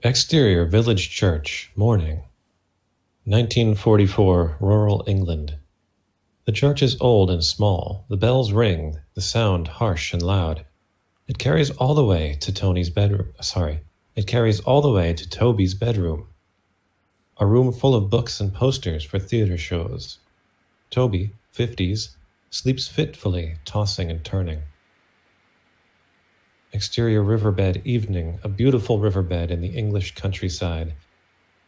Exterior village church, morning. 1944, rural England. The church is old and small. The bells ring, the sound harsh and loud. It carries all the way to Toby's bedroom. A room full of books and posters for theater shows. Toby, 50s, sleeps fitfully, tossing and turning. Exterior riverbed evening, a beautiful riverbed in the English countryside.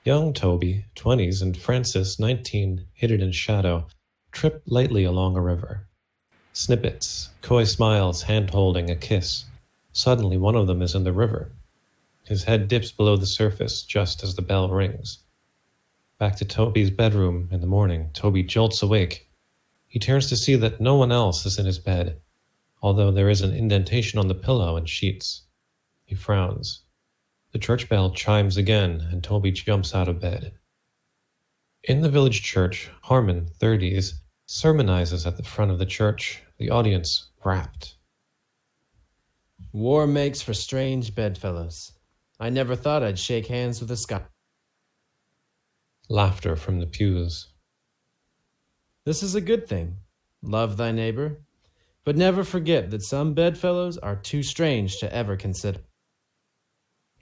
Young Toby, 20s, and Francis, 19, hidden in shadow, trip lightly along a river. Snippets, coy smiles, hand-holding, a kiss. Suddenly one of them is in the river. His head dips below the surface just as the bell rings. Back to Toby's bedroom in the morning, Toby jolts awake. He turns to see that no one else is in his bed, although there is an indentation on the pillow and sheets. He frowns. The church bell chimes again, and Toby jumps out of bed. In the village church, Harmon, 30s, sermonizes at the front of the church, the audience rapt. War makes for strange bedfellows. I never thought I'd shake hands with a Scot. Laughter from the pews. This is a good thing. Love thy neighbor, but never forget that some bedfellows are too strange to ever consider.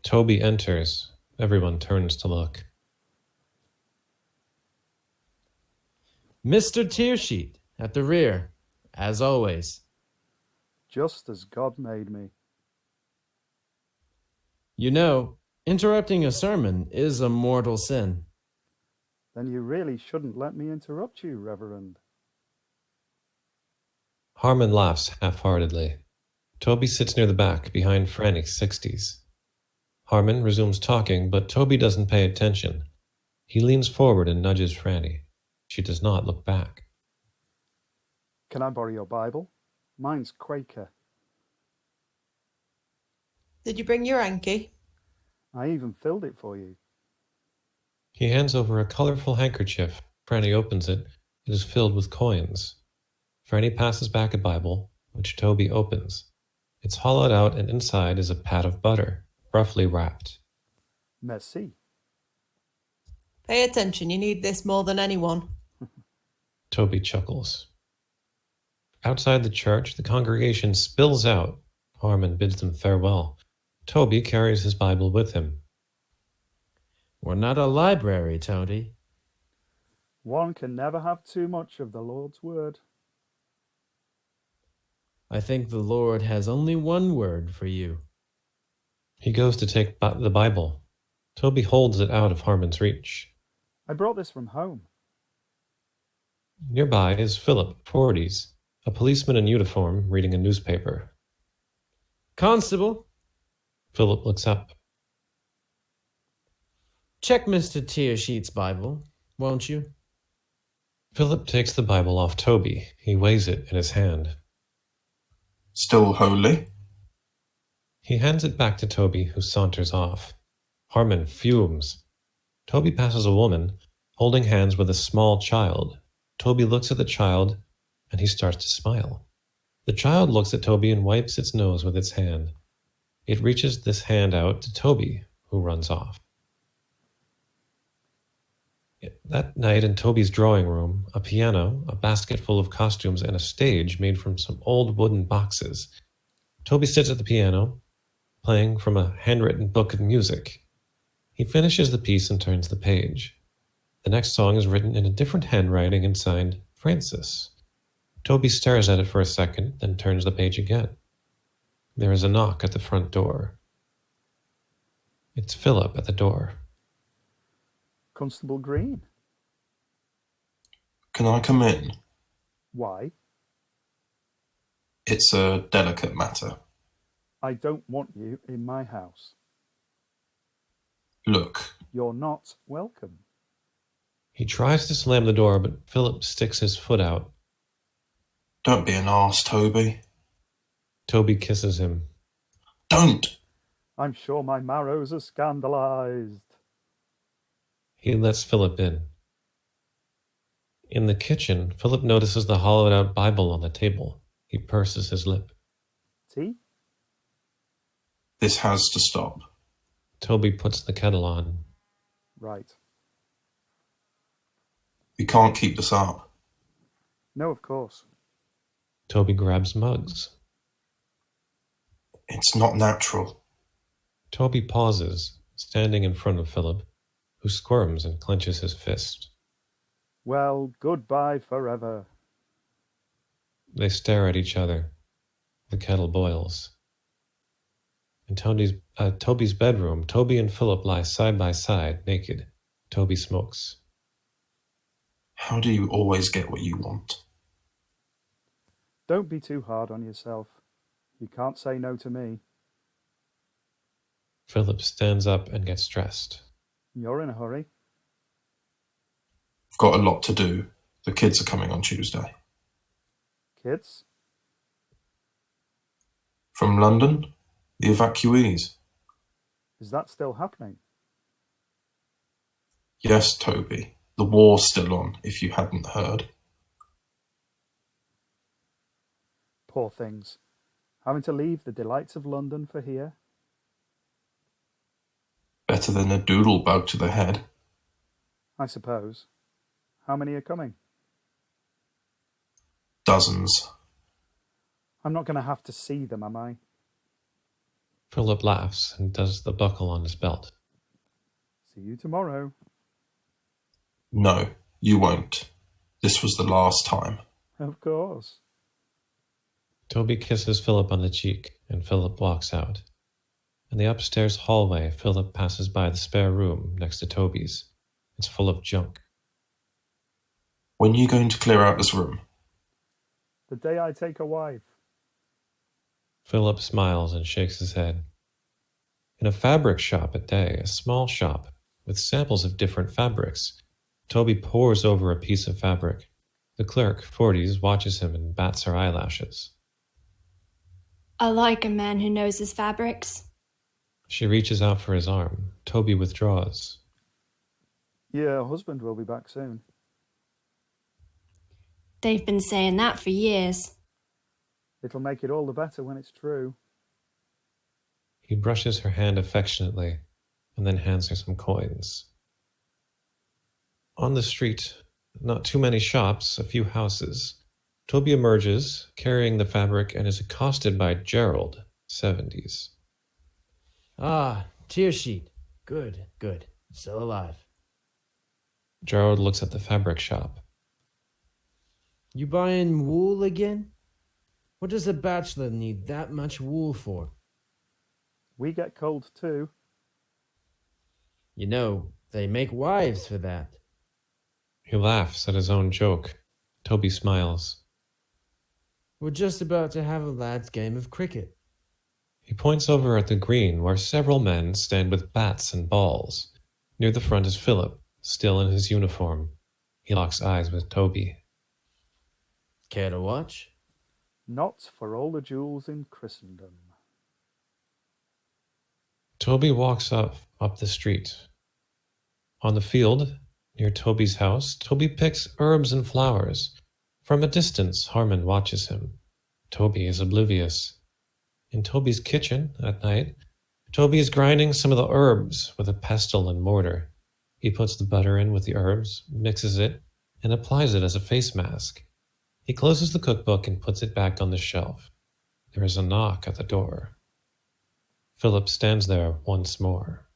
Toby enters. Everyone turns to look. Mr. Tearsheet, at the rear, as always. Just as God made me. You know, interrupting a sermon is a mortal sin. Then you really shouldn't let me interrupt you, Reverend. Harmon laughs half-heartedly. Toby sits near the back, behind Franny, 60s. Harmon resumes talking, but Toby doesn't pay attention. He leans forward and nudges Franny. She does not look back. Can I borrow your Bible? Mine's Quaker. Did you bring your hanky? I even filled it for you. He hands over a colorful handkerchief. Franny opens it. It is filled with coins. Franny passes back a Bible, which Toby opens. It's hollowed out, and inside is a pat of butter, roughly wrapped. Merci. Pay attention, you need this more than anyone. Toby chuckles. Outside the church, the congregation spills out. Harmon bids them farewell. Toby carries his Bible with him. We're not a library, Tony. One can never have too much of the Lord's word. I think the Lord has only one word for you. He goes to take the Bible. Toby holds it out of Harmon's reach. I brought this from home. Nearby is Phillip, 40s, a policeman in uniform reading a newspaper. Constable, Phillip looks up. check Mr. Tearsheet's Bible, won't you? Phillip takes the Bible off Toby. He weighs it in his hand. Still holy? He hands it back to Toby, who saunters off. Harmon fumes. Toby passes a woman, holding hands with a small child. Toby looks at the child, and he starts to smile. The child looks at Toby and wipes its nose with its hand. It reaches this hand out to Toby, who runs off. That night in Toby's drawing room, a piano, a basket full of costumes, and a stage made from some old wooden boxes. Toby sits at the piano, playing from a handwritten book of music. He finishes the piece and turns the page. The next song is written in a different handwriting and signed Francis. Toby stares at it for a second, then turns the page again. There is a knock at the front door. It's Phillip at the door. Constable Green. Can I come in? Why? It's a delicate matter. I don't want you in my house. Look, You're not welcome. He tries to slam the door, but Phillip sticks his foot out. don't be an arse, Toby. Toby kisses him. Don't! I'm sure my marrows are scandalized. He lets Phillip in. In the kitchen, Phillip notices the hollowed-out Bible on the table. He purses his lip. Tea? This has to stop. Toby puts the kettle on. Right. We can't keep this up. No, of course. Toby grabs mugs. It's not natural. Toby pauses, standing in front of Phillip, who squirms and clenches his fist. Well, goodbye forever. They stare at each other. The kettle boils. In Toby's bedroom, Toby and Phillip lie side by side, naked. Toby smokes. How do you always get what you want? Don't be too hard on yourself. You can't say no to me. Phillip stands up and gets dressed. You're in a hurry. I've got a lot to do. The kids are coming on Tuesday. Kids? From London? The evacuees. Is that still happening? Yes, Toby. The war's still on, if you hadn't heard. Poor things. Having to leave the delights of London for here? Better than a doodle bug to the head. I suppose. How many are coming? Dozens. I'm not going to have to see them, am I? Phillip laughs and does the buckle on his belt. See you tomorrow. No, you won't. This was the last time. Of course. Toby kisses Phillip on the cheek, and Phillip walks out. In the upstairs hallway, Phillip passes by the spare room next to Toby's. It's full of junk. When are you going to clear out this room? The day I take a wife. Phillip smiles and shakes his head. In a fabric shop at Day, a small shop with samples of different fabrics, Toby pores over a piece of fabric. The clerk, 40s, watches him and bats her eyelashes. I like a man who knows his fabrics. She reaches out for his arm. Toby withdraws. Your husband will be back soon. They've been saying that for years. It'll make it all the better when it's true. He brushes her hand affectionately and then hands her some coins. On the street, not too many shops, a few houses. Toby emerges, carrying the fabric, and is accosted by Gerald, 70s. Ah, tear sheet. Good, good. Still alive. Gerald looks at the fabric shop. You buying wool again? What does a bachelor need that much wool for? We get cold too. You know, they make wives for that. He laughs at his own joke. Toby smiles. We're just about to have a lad's game of cricket. He points over at the green where several men stand with bats and balls. Near the front is Phillip, still in his uniform. He locks eyes with Toby. Care to watch? Not for all the jewels in Christendom. Toby walks up the street. On the field, near Toby's house, Toby picks herbs and flowers. From a distance, Harmon watches him. Toby is oblivious. In Toby's kitchen, at night, Toby is grinding some of the herbs with a pestle and mortar. He puts the butter in with the herbs, mixes it, and applies it as a face mask. He closes the cookbook and puts it back on the shelf. There is a knock at the door. Phillip stands there once more.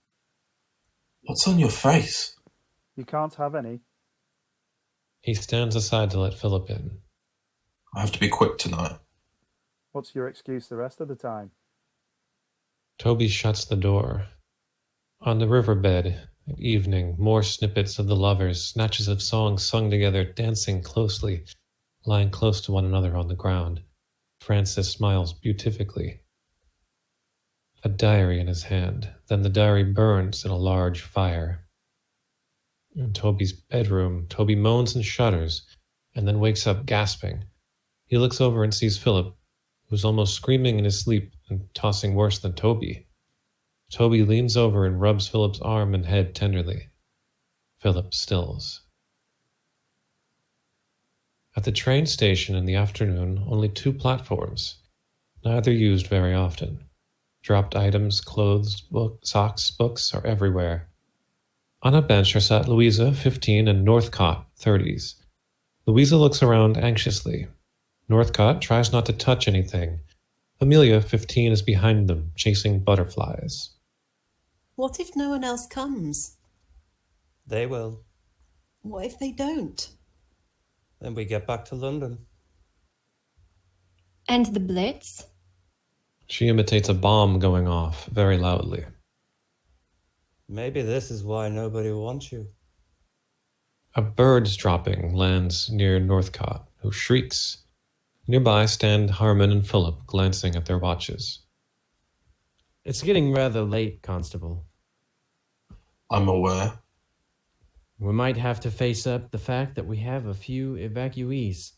What's on your face? You can't have any. He stands aside to let Phillip in. I have to be quick tonight. What's your excuse the rest of the time? Toby shuts the door. On the riverbed, at evening, more snippets of the lovers, snatches of songs sung together, dancing closely, lying close to one another on the ground. Francis smiles beatifically. A diary in his hand. Then the diary burns in a large fire. In Toby's bedroom, Toby moans and shudders, and then wakes up gasping. He looks over and sees Phillip, who's almost screaming in his sleep and tossing worse than Toby. Toby leans over and rubs Phillip's arm and head tenderly. Phillip stills. At the train station in the afternoon, only 2 platforms, neither used very often. Dropped items, clothes, socks, books are everywhere. On a bench are sat Louisa, 15, and Northcotte, 30s. Louisa looks around anxiously. Northcotte tries not to touch anything. Amelia, 15, is behind them, chasing butterflies. What if no one else comes? They will. What if they don't? Then we get back to London. And the Blitz? She imitates a bomb going off very loudly. Maybe this is why nobody wants you. A bird's dropping lands near Northcotte, who shrieks. Nearby stand Harmon and Phillip, glancing at their watches. It's getting rather late, Constable. I'm aware. We might have to face up the fact that we have a few evacuees.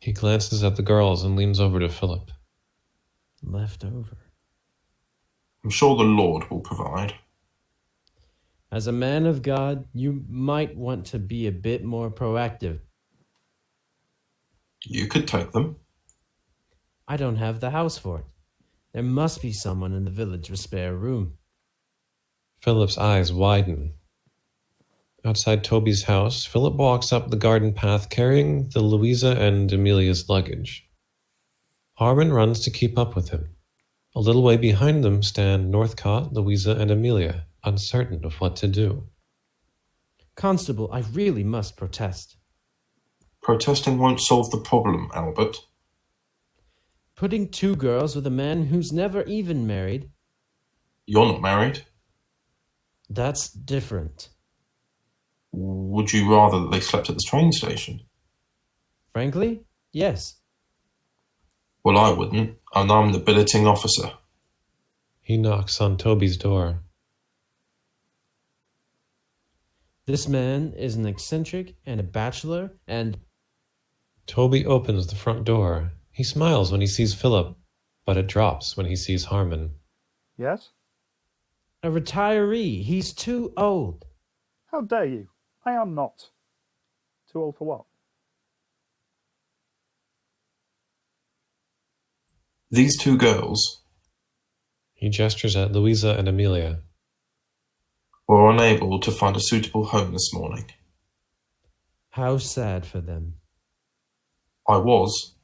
He glances at the girls and leans over to Phillip. Left over. I'm sure the Lord will provide. As a man of God, you might want to be a bit more proactive. You could take them. I don't have the house for it. There must be someone in the village with spare room. Philip's eyes widen. Outside Toby's house, Phillip walks up the garden path carrying the Louisa and Amelia's luggage. Harmon runs to keep up with him. A little way behind them stand Northcotte, Louisa, and Amelia, uncertain of what to do. Constable, I really must protest. Protesting won't solve the problem, Albert. Putting two girls with a man who's never even married, You're not married. that's different. Would you rather that they slept at the train station? Frankly, yes. Well, I wouldn't, and I'm the billeting officer. He knocks on Toby's door. This man is an eccentric and a bachelor, and Toby opens the front door. He smiles when he sees Phillip, but it drops when he sees Harmon. Yes? a retiree. He's too old. How dare you? I am not. Too old for what? These two girls He gestures at Louisa and Amelia. were unable to find a suitable home this morning. How sad for them. I was,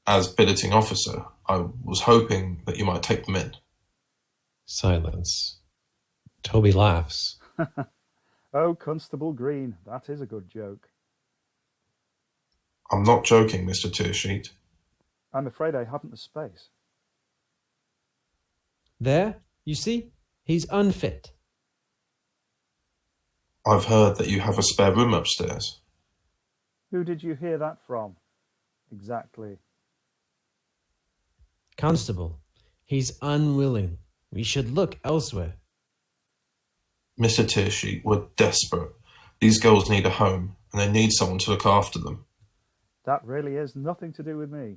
as billeting officer, I was hoping that you might take them in. Silence. Toby laughs. Oh, Constable Green, that is a good joke. I'm not joking, Mr. Tearsheet. I'm afraid I haven't the space. There, you see, he's unfit. I've heard that you have a spare room upstairs. Who did you hear that from? Exactly. Constable, he's unwilling. We should look elsewhere. Mr. Tearsheet, we're desperate. These girls need a home, and they need someone to look after them. That really is nothing to do with me.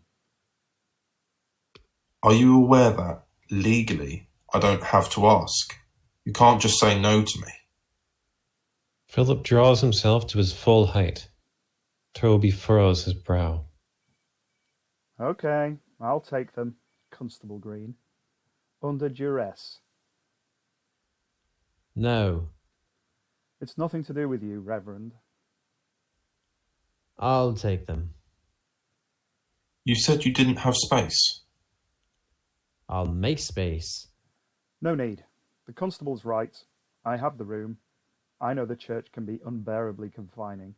Are you aware that, legally, I don't have to ask? You can't just say no to me. Phillip draws himself to his full height. Toby furrows his brow. Okay, I'll take them, Constable Green. Under duress. No, It's nothing to do with you, Reverend. I'll take them. You said you didn't have space. I'll make space. No need. The constable's right. I have the room. I know the church can be unbearably confining.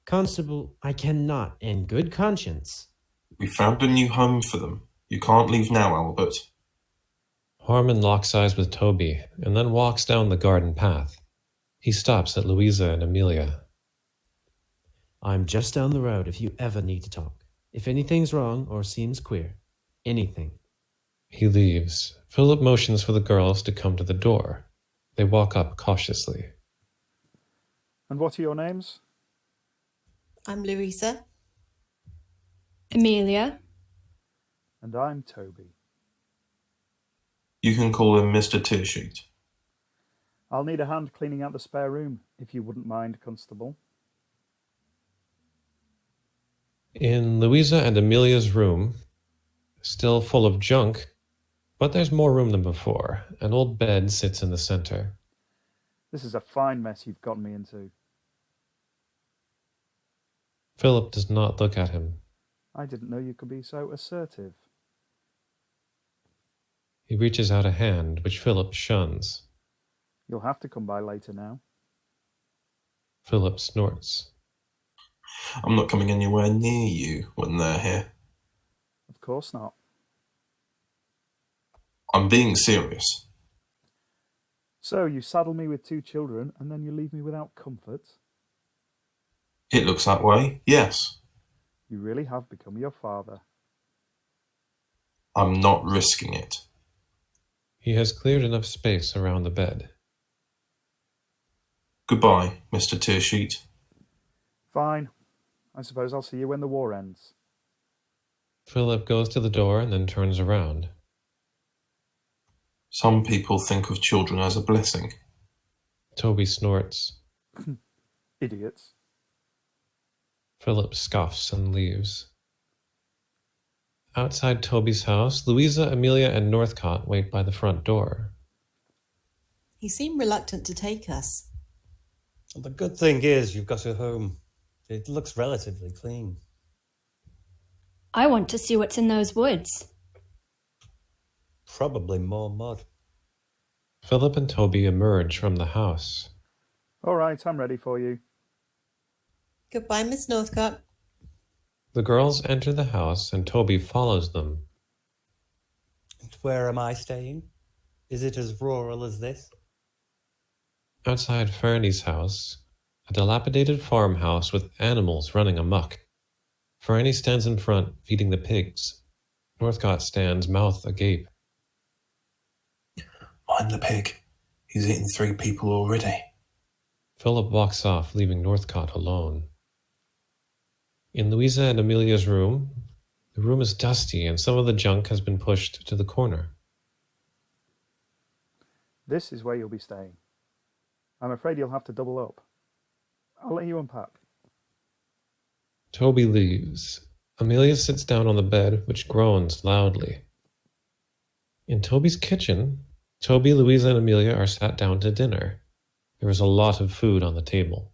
Constable, I cannot, in good conscience. We found a new home for them. You can't leave now, Albert. Harmon locks eyes with Toby and then walks down the garden path. He stops at Louisa and Amelia. I'm just down the road if you ever need to talk. If anything's wrong or seems queer. Anything. He leaves. Phillip motions for the girls to come to the door. They walk up cautiously. And what are your names? I'm Louisa. Amelia. And I'm Toby. You can call him Mr. Tearsheet. I'll need a hand cleaning out the spare room, if you wouldn't mind, Constable. In Louisa and Amelia's room, still full of junk, But there's more room than before. An old bed sits in the center. This is a fine mess you've gotten me into. Phillip does not look at him. I didn't know you could be so assertive. He reaches out a hand, which Phillip shuns. You'll have to come by later now. Phillip snorts. I'm not coming anywhere near you when they're here. Of course not. I'm being serious. So you saddle me with 2 children and then you leave me without comfort? It looks that way, yes. You really have become your father. I'm not risking it. He has cleared enough space around the bed. Goodbye, Mr. Tearsheet. Fine. I suppose I'll see you when the war ends. Phillip goes to the door and then turns around. Some people think of children as a blessing. Toby snorts. Idiots. Phillip scoffs and leaves. Outside Toby's house, Louisa, Amelia, and Northcotte wait by the front door. He seemed reluctant to take us. The good thing is you've got a home. It looks relatively clean. I want to see what's in those woods. Probably more mud. Phillip and Toby emerge from the house. All right, I'm ready for you. Goodbye, Miss Northcotte. The girls enter the house and Toby follows them. And where am I staying? Is it as rural as this? Outside Franny's house, a dilapidated farmhouse with animals running amok. Franny stands in front, feeding the pigs. Northcotte stands, mouth agape. Mind the pig. He's eaten 3 people already. Phillip walks off, leaving Northcotte alone. In Louisa and Amelia's room, the room is dusty and some of the junk has been pushed to the corner. This is where you'll be staying. I'm afraid you'll have to double up. I'll let you unpack. Toby leaves. Amelia sits down on the bed, which groans loudly. In Toby's kitchen, Toby, Louisa, and Amelia are sat down to dinner. There is a lot of food on the table.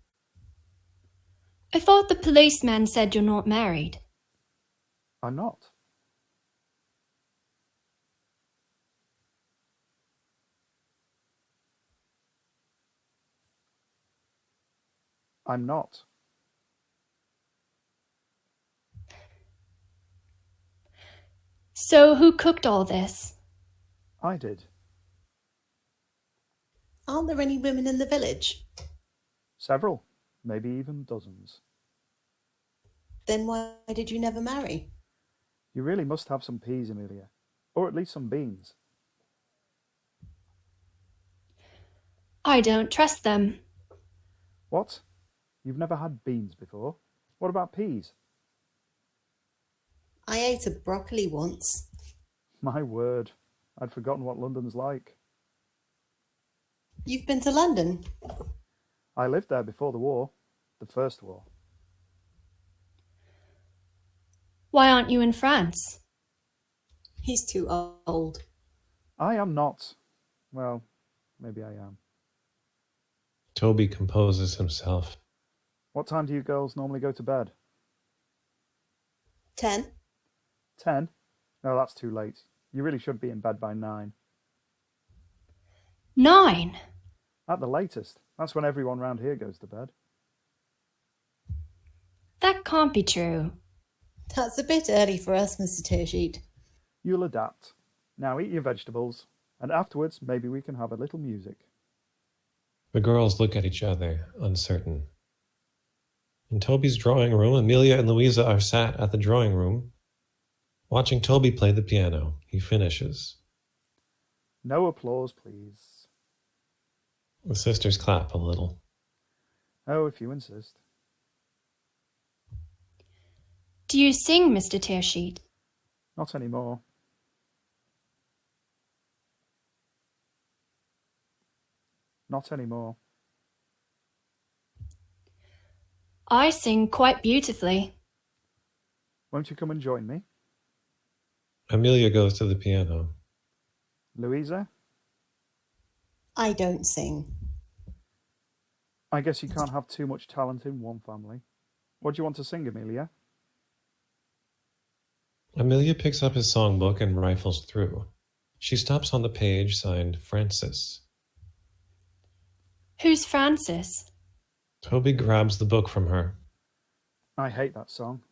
I thought the policeman said you're not married. I'm not. I'm not. So who cooked all this? I did. Aren't there any women in the village? Several. Maybe even dozens. Then why did you never marry? You really must have some peas, Amelia. Or at least some beans. I don't trust them. What? You've never had beans before? What about peas? I ate a broccoli once. My word. I'd forgotten what London's like. You've been to London? I lived there before the war. The first war. Why aren't you in France? He's too old. I am not. Well, maybe I am. Toby composes himself. What time do you girls normally go to bed? 10. 10? No, that's too late. You really should be in bed by 9. 9. At the latest. That's when everyone round here goes to bed. That can't be true. That's a bit early for us, Mr. Tearsheet. You'll adapt. Now eat your vegetables, and afterwards maybe we can have a little music. The girls look at each other, uncertain. In Toby's drawing room, Amelia and Louisa are sat at the drawing room, watching Toby play the piano. He finishes. No applause, please. The sisters clap a little. Oh, if you insist. Do you sing, Mr. Tearsheet? Not anymore. Not anymore. I sing quite beautifully. Won't you come and join me? Amelia goes to the piano. Louisa? I don't sing. I guess you can't have too much talent in one family. What do you want to sing, Amelia? Amelia picks up his songbook and rifles through. She stops on the page signed Francis. Who's Francis? Toby grabs the book from her. I hate that song.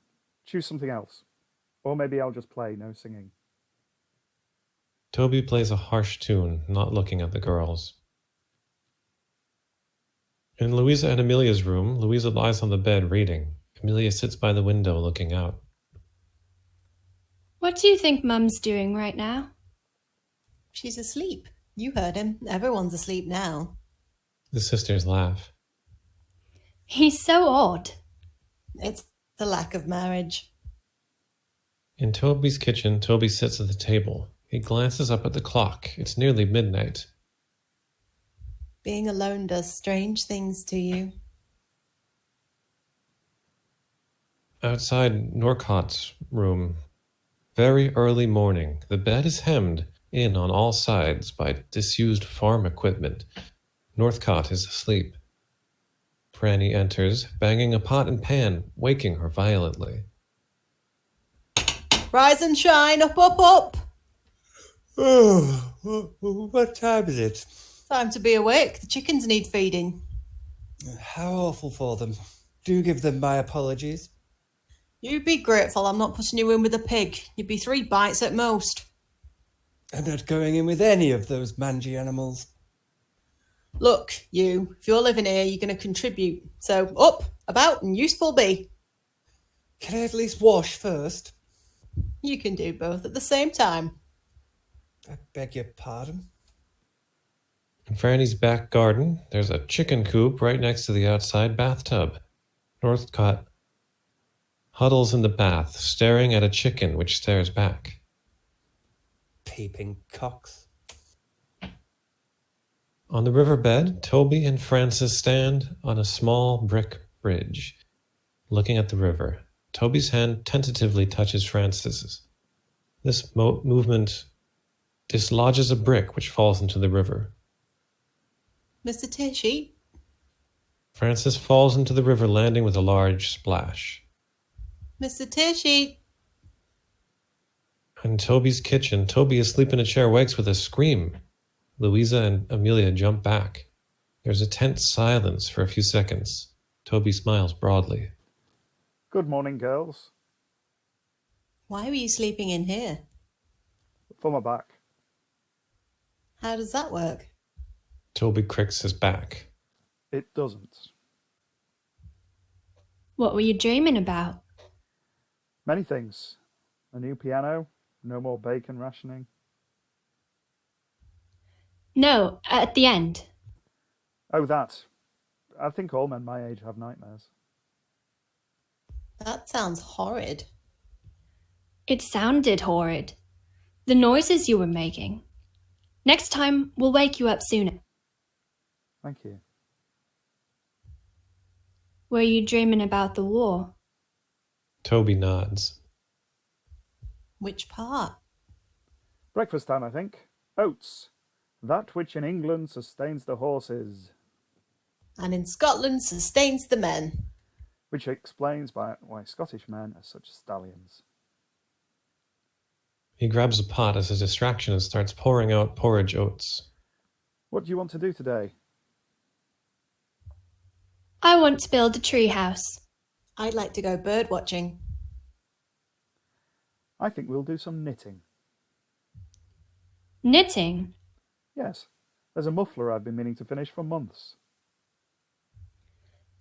Choose something else. Or maybe I'll just play, no singing. Toby plays a harsh tune, not looking at the girls. In Louisa and Amelia's room, Louisa lies on the bed reading. Amelia sits by the window looking out. What do you think Mum's doing right now? She's asleep. You heard him. Everyone's asleep now. The sisters laugh. He's so odd. It's the lack of marriage. In Toby's kitchen, Toby sits at the table. He glances up at the clock. It's nearly midnight. Being alone does strange things to you. Outside Northcotte's room, very early morning, the bed is hemmed in on all sides by disused farm equipment. Northcotte is asleep. Franny enters, banging a pot and pan, waking her violently. Rise and shine, up, up, up. Oh, what time is it? Time to be awake. The chickens need feeding. How awful for them. Do give them my apologies. You'd be grateful I'm not putting you in with a pig. You'd be 3 bites at most. I'm not going in with any of those mangy animals. Look, you, if you're living here, you're going to contribute. So up, about, and useful be. Can I at least wash first? You can do both at the same time. I beg your pardon. In Franny's back garden, there's a chicken coop right next to the outside bathtub. Northcotte huddles in the bath, staring at a chicken which stares back. Peeping cocks. On the riverbed, Toby and Francis stand on a small brick bridge, looking at the river. Toby's hand tentatively touches Francis's. This movement dislodges a brick which falls into the river. Mr. Tishy? Francis falls into the river, landing with a large splash. Mr. Tishy? In Toby's kitchen, Toby, asleep in a chair, wakes with a scream. Louisa and Amelia jump back. There's a tense silence for a few seconds. Toby smiles broadly. Good morning, girls. Why were you sleeping in here? For my back. How does that work? Toby cricks his back. It doesn't. What were you dreaming about? Many things. A new piano, no more bacon rationing. No, at the end. Oh, that. I think all men my age have nightmares. That sounds horrid. It sounded horrid. The noises you were making. Next time, we'll wake you up sooner. Thank you. Were you dreaming about the war? Toby nods. Which part? Breakfast time, I think. Oats. That which in England sustains the horses. And in Scotland sustains the men. Which explains why Scottish men are such stallions. He grabs a pot as a distraction and starts pouring out porridge oats. What do you want to do today? I want to build a tree house. I'd like to go bird watching. I think we'll do some knitting. Knitting? Yes, there's a muffler I've been meaning to finish for months.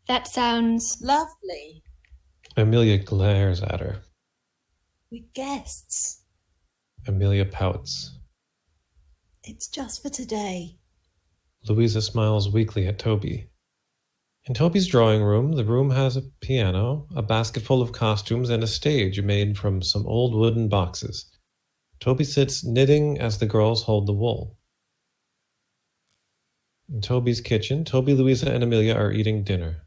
That sounds... Lovely. Amelia glares at her. We're guests. Amelia pouts. It's just for today. Louisa smiles weakly at Toby. In Toby's drawing room, the room has a piano, a basket full of costumes, and a stage made from some old wooden boxes. Toby sits knitting as the girls hold the wool. In Toby's kitchen, Toby, Louisa, and Amelia are eating dinner.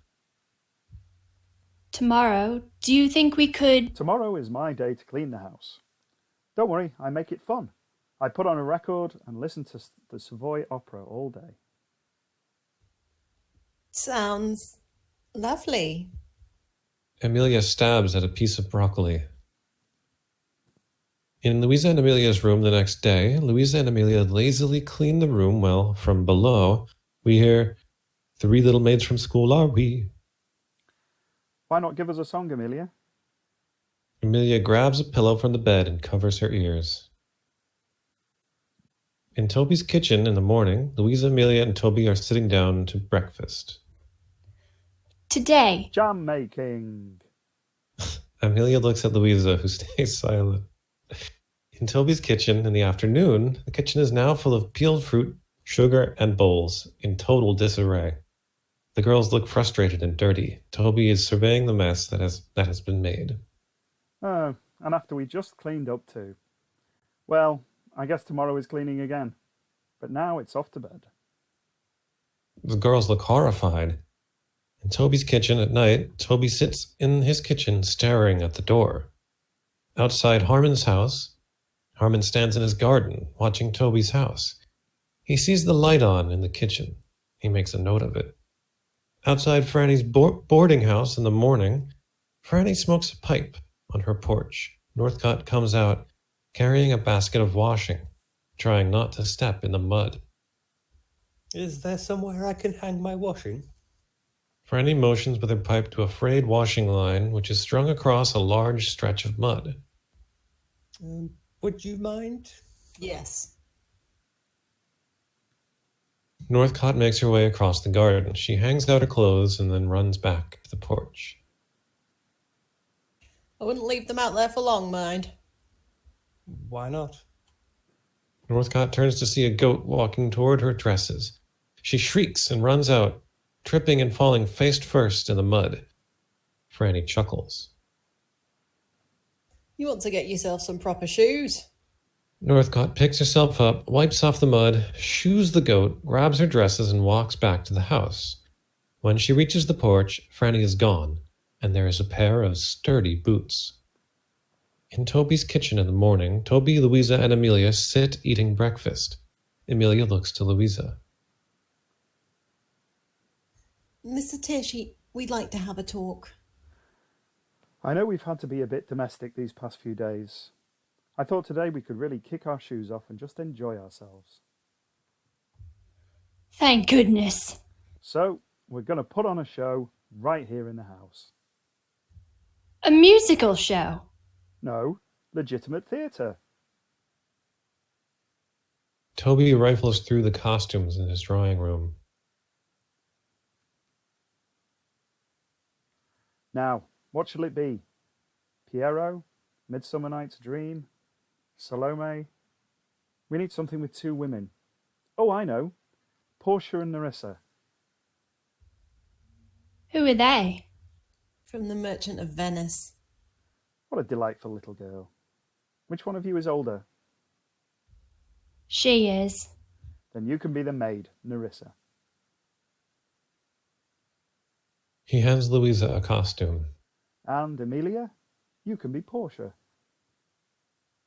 Tomorrow, do you think we could... Tomorrow is my day to clean the house. Don't worry, I make it fun. I put on a record and listen to the Savoy Opera all day. Sounds lovely. Amelia stabs at a piece of broccoli. In Louisa and Amelia's room the next day, Louisa and Amelia lazily clean the room while, from below, we hear, "Three little maids from school are we." Why not give us a song, Amelia? Amelia grabs a pillow from the bed and covers her ears. In Toby's kitchen in the morning, Louisa, Amelia, and Toby are sitting down to breakfast. Today, Jam making. Amelia looks at Louisa, who stays silent. In Toby's kitchen in the afternoon, the kitchen is now full of peeled fruit, sugar, and bowls, in total disarray. The girls look frustrated and dirty. Toby is surveying the mess that has been made. Oh, and after we just cleaned up too. Well, I guess tomorrow is cleaning again. But now it's off to bed. The girls look horrified. In Toby's kitchen at night, Toby sits in his kitchen staring at the door. Outside Harmon's house, Harmon stands in his garden watching Toby's house. He sees the light on in the kitchen. He makes a note of it. Outside Franny's boarding house in the morning, Franny smokes a pipe on her porch. Northcotte comes out carrying a basket of washing, trying not to step in the mud. Is there somewhere I can hang my washing? Franny motions with her pipe to a frayed washing line which is strung across a large stretch of mud. Would you mind? Yes. Northcotte makes her way across the garden. She hangs out her clothes and then runs back to the porch. I wouldn't leave them out there for long, mind. Why not? Northcotte turns to see a goat walking toward her dresses. She shrieks and runs out, tripping and falling face first in the mud. Franny chuckles. You want to get yourself some proper shoes. Northcotte picks herself up, wipes off the mud, shoos the goat, grabs her dresses, and walks back to the house. When she reaches the porch, Franny is gone, and there is a pair of sturdy boots. In Toby's kitchen in the morning, Toby, Louisa, and Amelia sit eating breakfast. Amelia looks to Louisa. Mr. Tichy, we'd like to have a talk. I know we've had to be a bit domestic these past few days. I thought today we could really kick our shoes off and just enjoy ourselves. thank goodness. So, we're going to put on a show right here in the house. A musical show. No, legitimate theatre. Toby rifles through the costumes in his drawing room. Now, what shall it be? Pierrot? Midsummer Night's Dream? Salome? We need something with two women. Oh, I know. Portia and Nerissa. Who are they? From the Merchant of Venice. What a delightful little girl. Which one of you is older? She is. Then you can be the maid, Nerissa. He hands Louisa a costume. And Amelia, you can be Portia.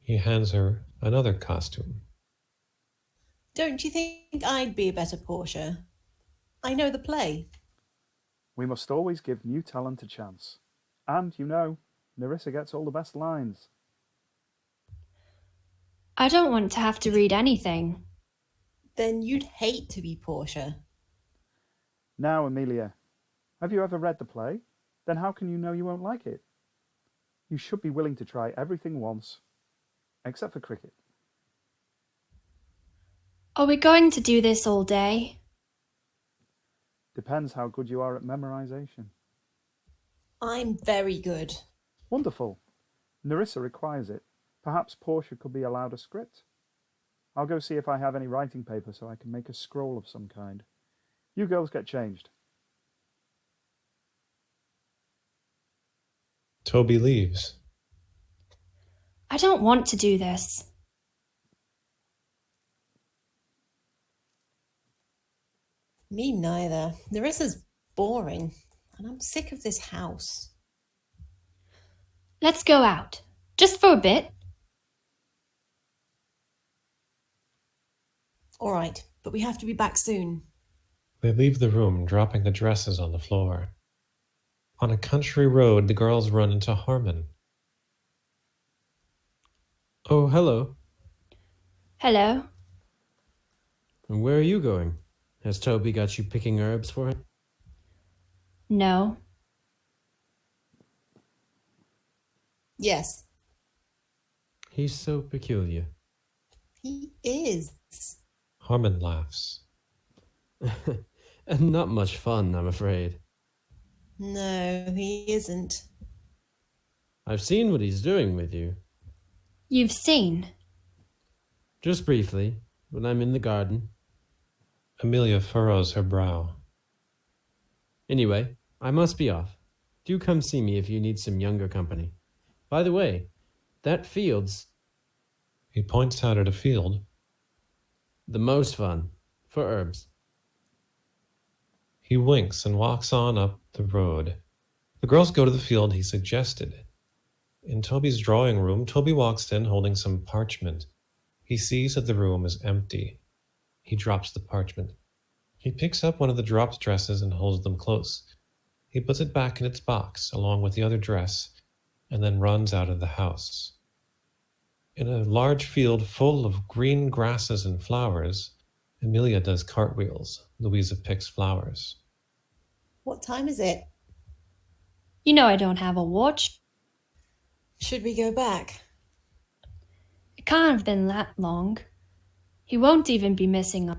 He hands her another costume. Don't you think I'd be a better Portia? I know the play. We must always give new talent a chance. And, you know, Nerissa gets all the best lines. I don't want to have to read anything. Then you'd hate to be Portia. Now, Amelia, have you ever read the play? Then how can you know you won't like it? You should be willing to try everything once, except for cricket. Are we going to do this all day? Depends how good you are at memorization. I'm very good. Wonderful. Nerissa requires it. Perhaps Portia could be allowed a script. I'll go see if I have any writing paper so I can make a scroll of some kind. You girls get changed. Toby leaves. I don't want to do this. Me neither. Nerissa's boring, and I'm sick of this house. Let's go out. Just for a bit. All right, but we have to be back soon. They leave the room, dropping the dresses on the floor. On a country road, the girls run into Harmon. Oh, hello. Hello. And where are you going? Has Toby got you picking herbs for him? No. Yes, He's so peculiar. he is. Harmon laughs. And not much fun, I'm afraid. No, he isn't. I've seen what he's doing with you. You've seen. Just briefly, when I'm in the garden. Amelia furrows her brow. Anyway, I must be off. Do come see me if you need some younger company. By the way, that field's He points out at a field. the most fun for herbs. He winks and walks on up the road. The girls go to the field he suggested. In Toby's drawing room, Toby walks in holding some parchment. He sees that the room is empty. He drops the parchment. He picks up one of the dropped dresses and holds them close. He puts it back in its box along with the other dress and then runs out of the house. In a large field full of green grasses and flowers, Amelia does cartwheels. Louisa picks flowers. What time is it? You know I don't have a watch. Should we go back? It can't have been that long. He won't even be missing us.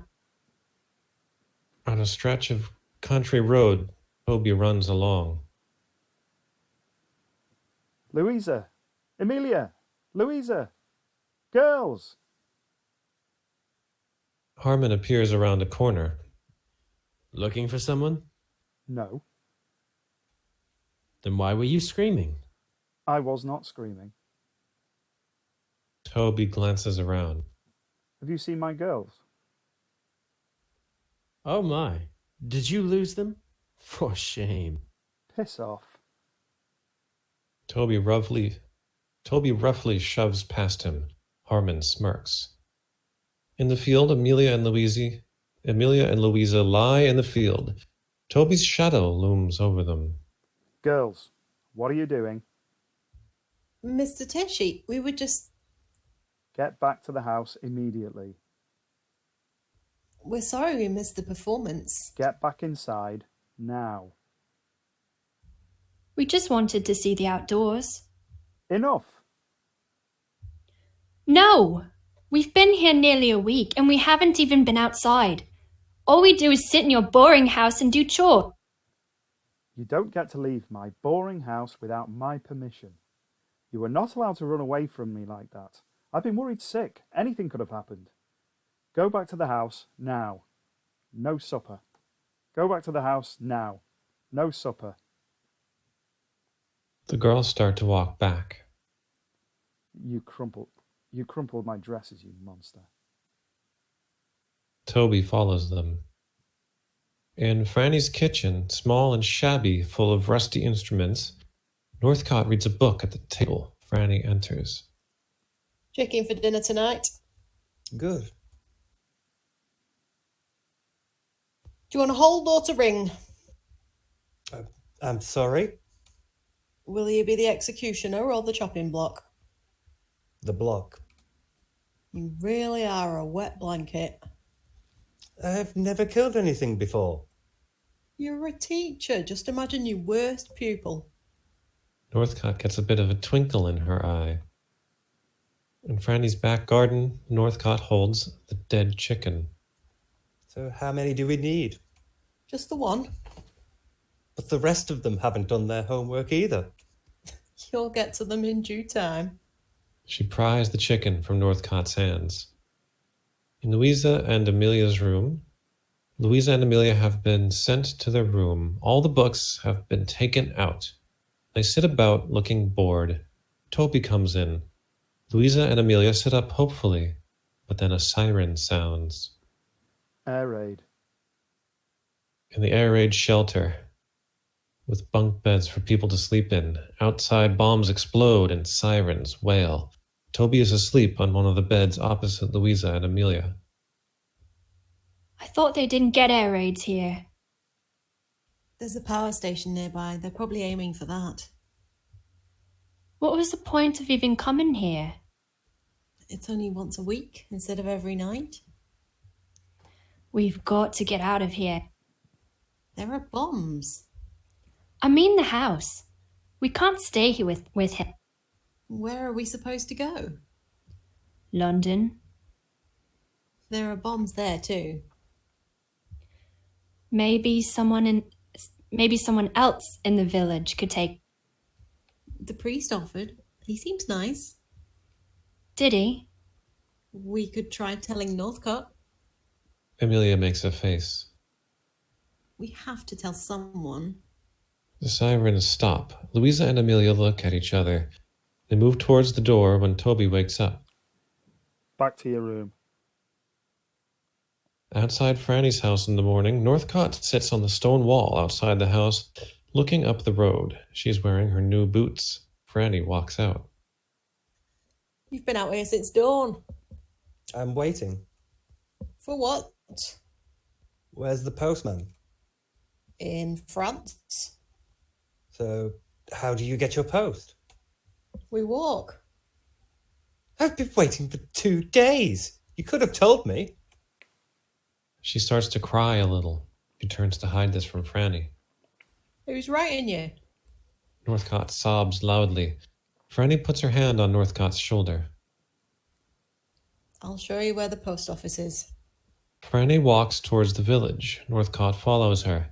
On a stretch of country road, Toby runs along. Louisa! Amelia! Louisa! Girls! Harmon appears around a corner. Looking for someone? No, Then why were you screaming? I was not screaming. Toby glances around. Have you seen my girls? Oh my, did you lose them? For shame. Piss off. Toby roughly shoves past him. Harmon smirks. In the field, Amelia and Louisa lie in the field. Toby's shadow looms over them. Girls, what are you doing? Mr. Tishy, we were just... Get back to the house immediately. We're sorry we missed the performance. Get back inside now. We just wanted to see the outdoors. Enough! No! We've been here nearly a week and we haven't even been outside. All we do is sit in your boring house and do chores. You don't get to leave my boring house without my permission. You are not allowed to run away from me like that. I've been worried sick. Anything could have happened. Go back to the house now. No supper. Go back to the house now. No supper. The girls start to walk back. You crumpled my dresses, you monster. Toby follows them. In Franny's kitchen, small and shabby, full of rusty instruments, Northcotte reads a book at the table. Franny enters. Chicken for dinner tonight. Good. Do you want to hold or to ring? I'm sorry? Will you be the executioner or the chopping block? The block. You really are a wet blanket. I've never killed anything before. You're a teacher. Just imagine your worst pupil. Northcotte gets a bit of a twinkle in her eye. In Franny's back garden, Northcotte holds the dead chicken. So how many do we need? Just the one. But the rest of them haven't done their homework either. You'll get to them in due time. She pries the chicken from Northcotte's hands. In Louisa and Amelia's room, Louisa and Amelia have been sent to their room. All the books have been taken out. They sit about looking bored. Toby comes in. Louisa and Amelia sit up hopefully, but then a siren sounds. Air raid. In the air raid shelter, with bunk beds for people to sleep in, outside bombs explode and sirens wail. Toby is asleep on one of the beds opposite Louisa and Amelia. I thought they didn't get air raids here. There's a power station nearby. They're probably aiming for that. What was the point of even coming here? It's only once a week instead of every night. We've got to get out of here. There are bombs. I mean the house. We can't stay here with him. Where are we supposed to go? London. There are bombs there too. Maybe someone else in the village could take. The priest offered. He seems nice. Did he? We could try telling Northcotte. Amelia makes a face. We have to tell someone. The sirens stop. Louisa and Amelia look at each other. They move towards the door when Toby wakes up. Back to your room. Outside Franny's house in the morning, Northcotte sits on the stone wall outside the house, looking up the road. She's wearing her new boots. Franny walks out. You've been out here since dawn. I'm waiting. For what? Where's the postman? In France. So, how do you get your post? We walk. I've been waiting for 2 days. You could have told me. She starts to cry a little. She turns to hide this from Franny. Who's writing you? Northcotte sobs loudly. Franny puts her hand on Northcotte's shoulder. I'll show you where the post office is. Franny walks towards the village. Northcotte follows her.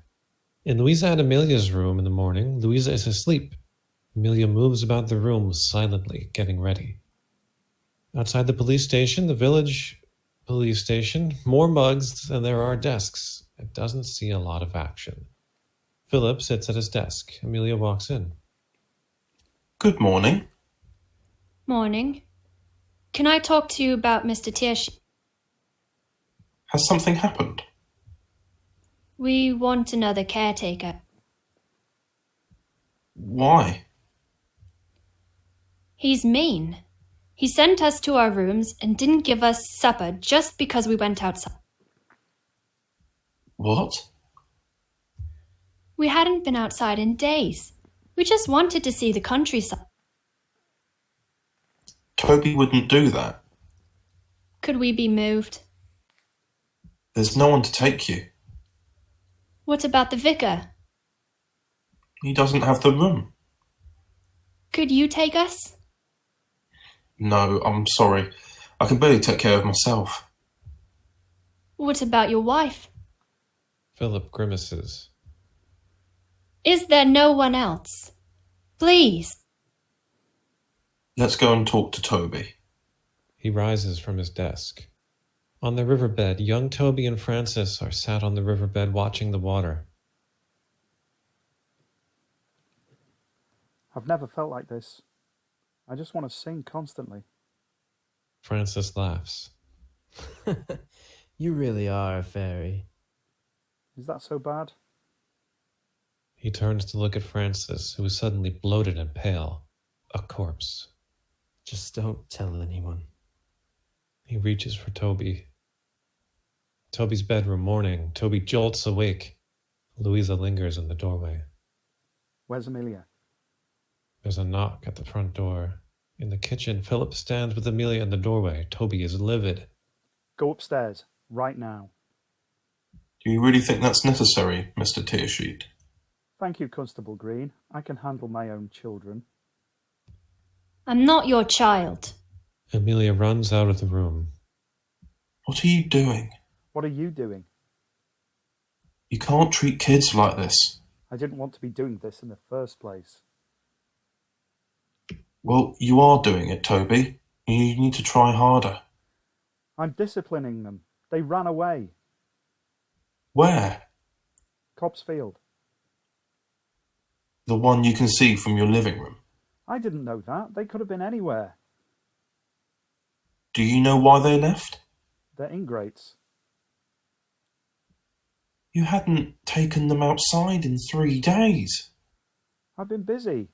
In Louisa and Amelia's room in the morning, Louisa is asleep. Amelia moves about the room silently, getting ready. Outside the police station, the village police station, more mugs than there are desks. It doesn't see a lot of action. Phillip sits at his desk. Amelia walks in. Good morning. Morning. Can I talk to you about Mr. Tiersch? Has something happened? We want another caretaker. Why? He's mean. He sent us to our rooms and didn't give us supper just because we went outside. What? We hadn't been outside in days. We just wanted to see the countryside. Toby wouldn't do that. Could we be moved? There's no one to take you. What about the vicar? He doesn't have the room. Could you take us? No, I'm sorry. I can barely take care of myself. What about your wife? Phillip grimaces. Is there no one else? Please. Let's go and talk to Toby. He rises from his desk. On the riverbed, young Toby and Francis are sat on the riverbed watching the water. I've never felt like this. I just want to sing constantly. Francis laughs. You really are a fairy. Is that so bad? He turns to look at Francis, who is suddenly bloated and pale. A corpse. Just don't tell anyone. He reaches for Toby. Toby's bedroom morning. Toby jolts awake. Louisa lingers in the doorway. Where's Amelia? There's a knock at the front door. In the kitchen, Phillip stands with Amelia in the doorway. Toby is livid. Go upstairs, right now. Do you really think that's necessary, Mr. Tearsheet? Thank you, Constable Green. I can handle my own children. I'm not your child. Amelia runs out of the room. What are you doing? What are you doing? You can't treat kids like this. I didn't want to be doing this in the first place. Well, you are doing it, Toby. You need to try harder. I'm disciplining them. They ran away. Where? Cobb's Field. The one you can see from your living room. I didn't know that. They could have been anywhere. Do you know why they left? They're ingrates. You hadn't taken them outside in 3 days. I've been busy.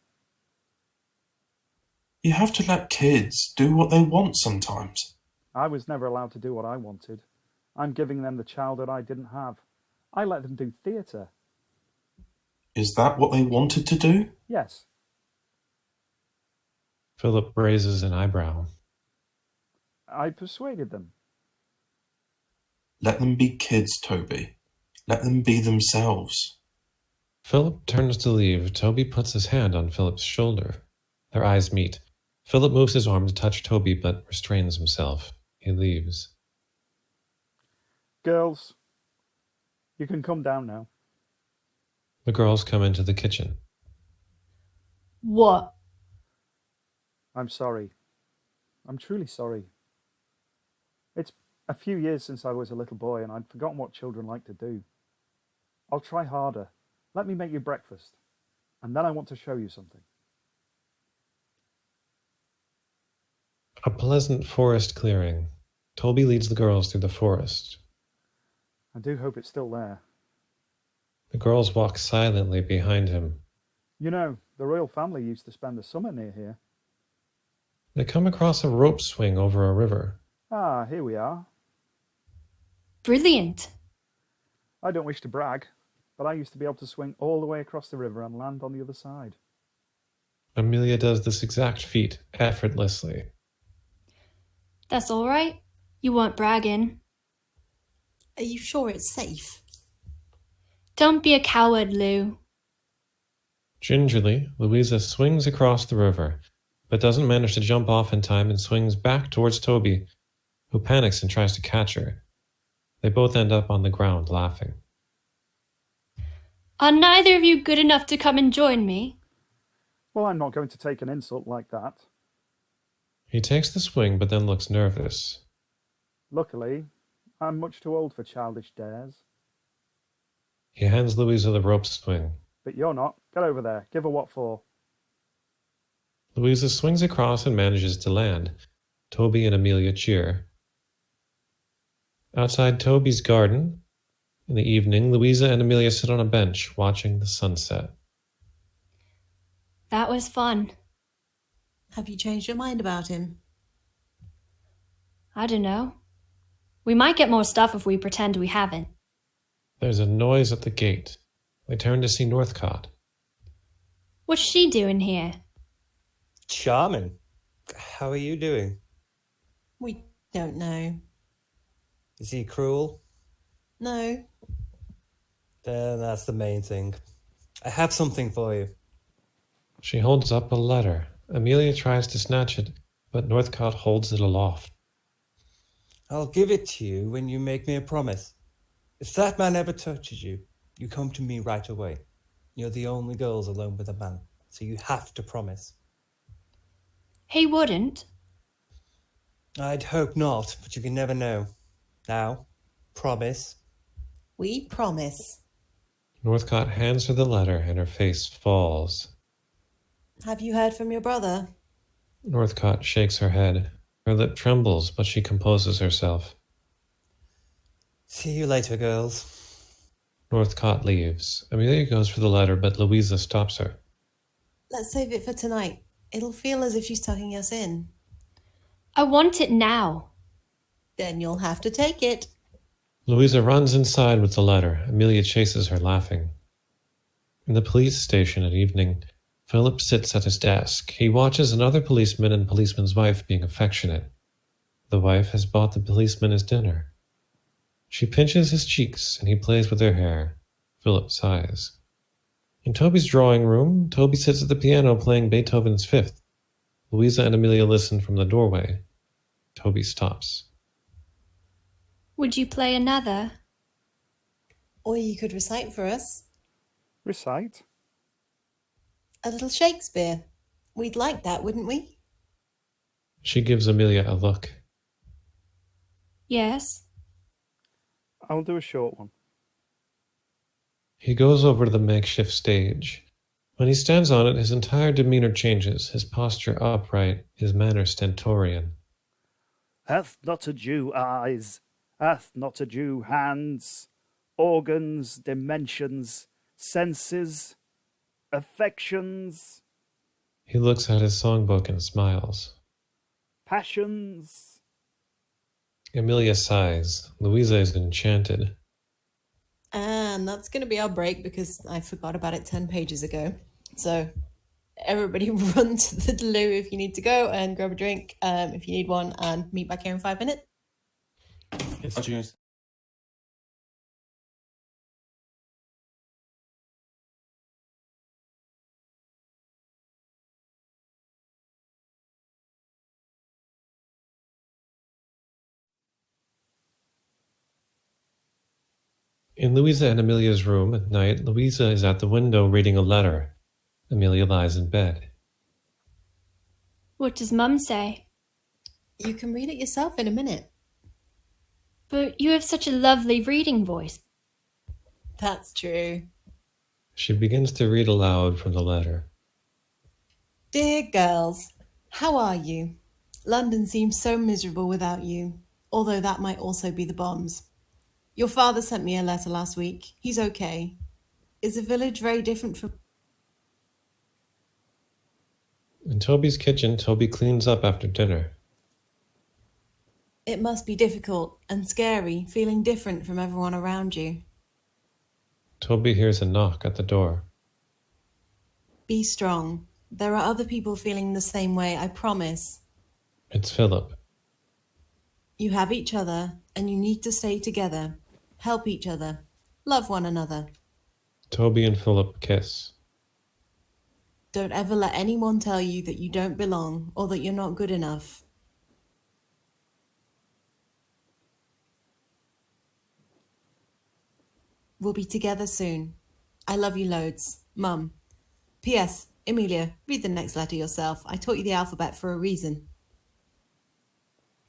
You have to let kids do what they want sometimes. I was never allowed to do what I wanted. I'm giving them the childhood I didn't have. I let them do theatre. Is that what they wanted to do? Yes, Phillip raises an eyebrow. I persuaded them. Let them be kids, Toby. Let them be themselves. Phillip turns to leave. Toby puts his hand on Phillip's shoulder. Their eyes meet. Phillip moves his arm to touch Toby, but restrains himself. He leaves. Girls, you can come down now. The girls come into the kitchen. What? I'm sorry. I'm truly sorry. It's a few years since I was a little boy and I'd forgotten what children like to do. I'll try harder. Let me make you breakfast. And then I want to show you something. A pleasant forest clearing. Toby leads the girls through the forest. I do hope it's still there. The girls walk silently behind him. You know, the royal family used to spend the summer near here. They come across a rope swing over a river. Ah, here we are. Brilliant. I don't wish to brag, but I used to be able to swing all the way across the river and land on the other side. Amelia does this exact feat effortlessly. That's all right. You weren't bragging. Are you sure it's safe? Don't be a coward, Lou. Gingerly, Louisa swings across the river, but doesn't manage to jump off in time and swings back towards Toby, who panics and tries to catch her. They both end up on the ground laughing. Are neither of you good enough to come and join me? Well, I'm not going to take an insult like that. He takes the swing but then looks nervous. Luckily, I'm much too old for childish dares. He hands Louisa the rope swing. But you're not. Get over there. Give her what for. Louisa swings across and manages to land. Toby and Amelia cheer. Outside Toby's garden, in the evening, Louisa and Amelia sit on a bench watching the sunset. That was fun. Have you changed your mind about him? I don't know. We might get more stuff if we pretend we haven't. There's a noise at the gate. They turn to see Northcotte. What's she doing here? Charming. How are you doing? We don't know. Is he cruel? No. Then that's the main thing. I have something for you. She holds up a letter. Amelia tries to snatch it, but Northcotte holds it aloft. I'll give it to you when you make me a promise. If that man ever touches you, you come to me right away. You're the only girls alone with a man, so you have to promise. He wouldn't. I'd hope not, but you can never know. Now, promise. We promise. Northcotte hands her the letter and her face falls. Have you heard from your brother? Northcotte shakes her head. Her lip trembles, but she composes herself. See you later, girls. Northcotte leaves. Amelia goes for the letter, but Louisa stops her. Let's save it for tonight. It'll feel as if she's tucking us in. I want it now. Then you'll have to take it. Louisa runs inside with the letter. Amelia chases her, laughing. In the police station at evening, Phillip sits at his desk. He watches another policeman and policeman's wife being affectionate. The wife has bought the policeman his dinner. She pinches his cheeks and he plays with her hair. Phillip sighs. In Toby's drawing room, Toby sits at the piano playing Beethoven's Fifth. Louisa and Amelia listen from the doorway. Toby stops. Would you play another? Or you could recite for us. Recite? A little Shakespeare. We'd like that, wouldn't we? She gives Amelia a look. Yes. I'll do a short one. He goes over to the makeshift stage. When he stands on it, his entire demeanor changes, his posture upright, his manner stentorian. Hath not a Jew eyes, hath not a Jew hands, organs, dimensions, senses, affections, He looks at his songbook and smiles. passions? Amelia sighs. Louisa is enchanted. And that's going to be our break because I forgot about it 10 pages ago. So everybody run to the loo if you need to go and grab a drink if you need one, and meet back here in 5 minutes. Actually, In Louisa and Amelia's room at night, Louisa is at the window reading a letter. Amelia lies in bed. What does Mum say? You can read it yourself in a minute. But you have such a lovely reading voice. That's true. She begins to read aloud from the letter. Dear girls, how are you? London seems so miserable without you, although that might also be the bombs. Your father sent me a letter last week. He's okay. Is the village very different from... In Toby's kitchen, Toby cleans up after dinner. It must be difficult and scary feeling different from everyone around you. Toby hears a knock at the door. Be strong. There are other people feeling the same way, I promise. It's Phillip. You have each other and you need to stay together. Help each other. Love one another. Toby and Phillip kiss. Don't ever let anyone tell you that you don't belong or that you're not good enough. We'll be together soon. I love you loads. Mum. P.S. Amelia, read the next letter yourself. I taught you the alphabet for a reason.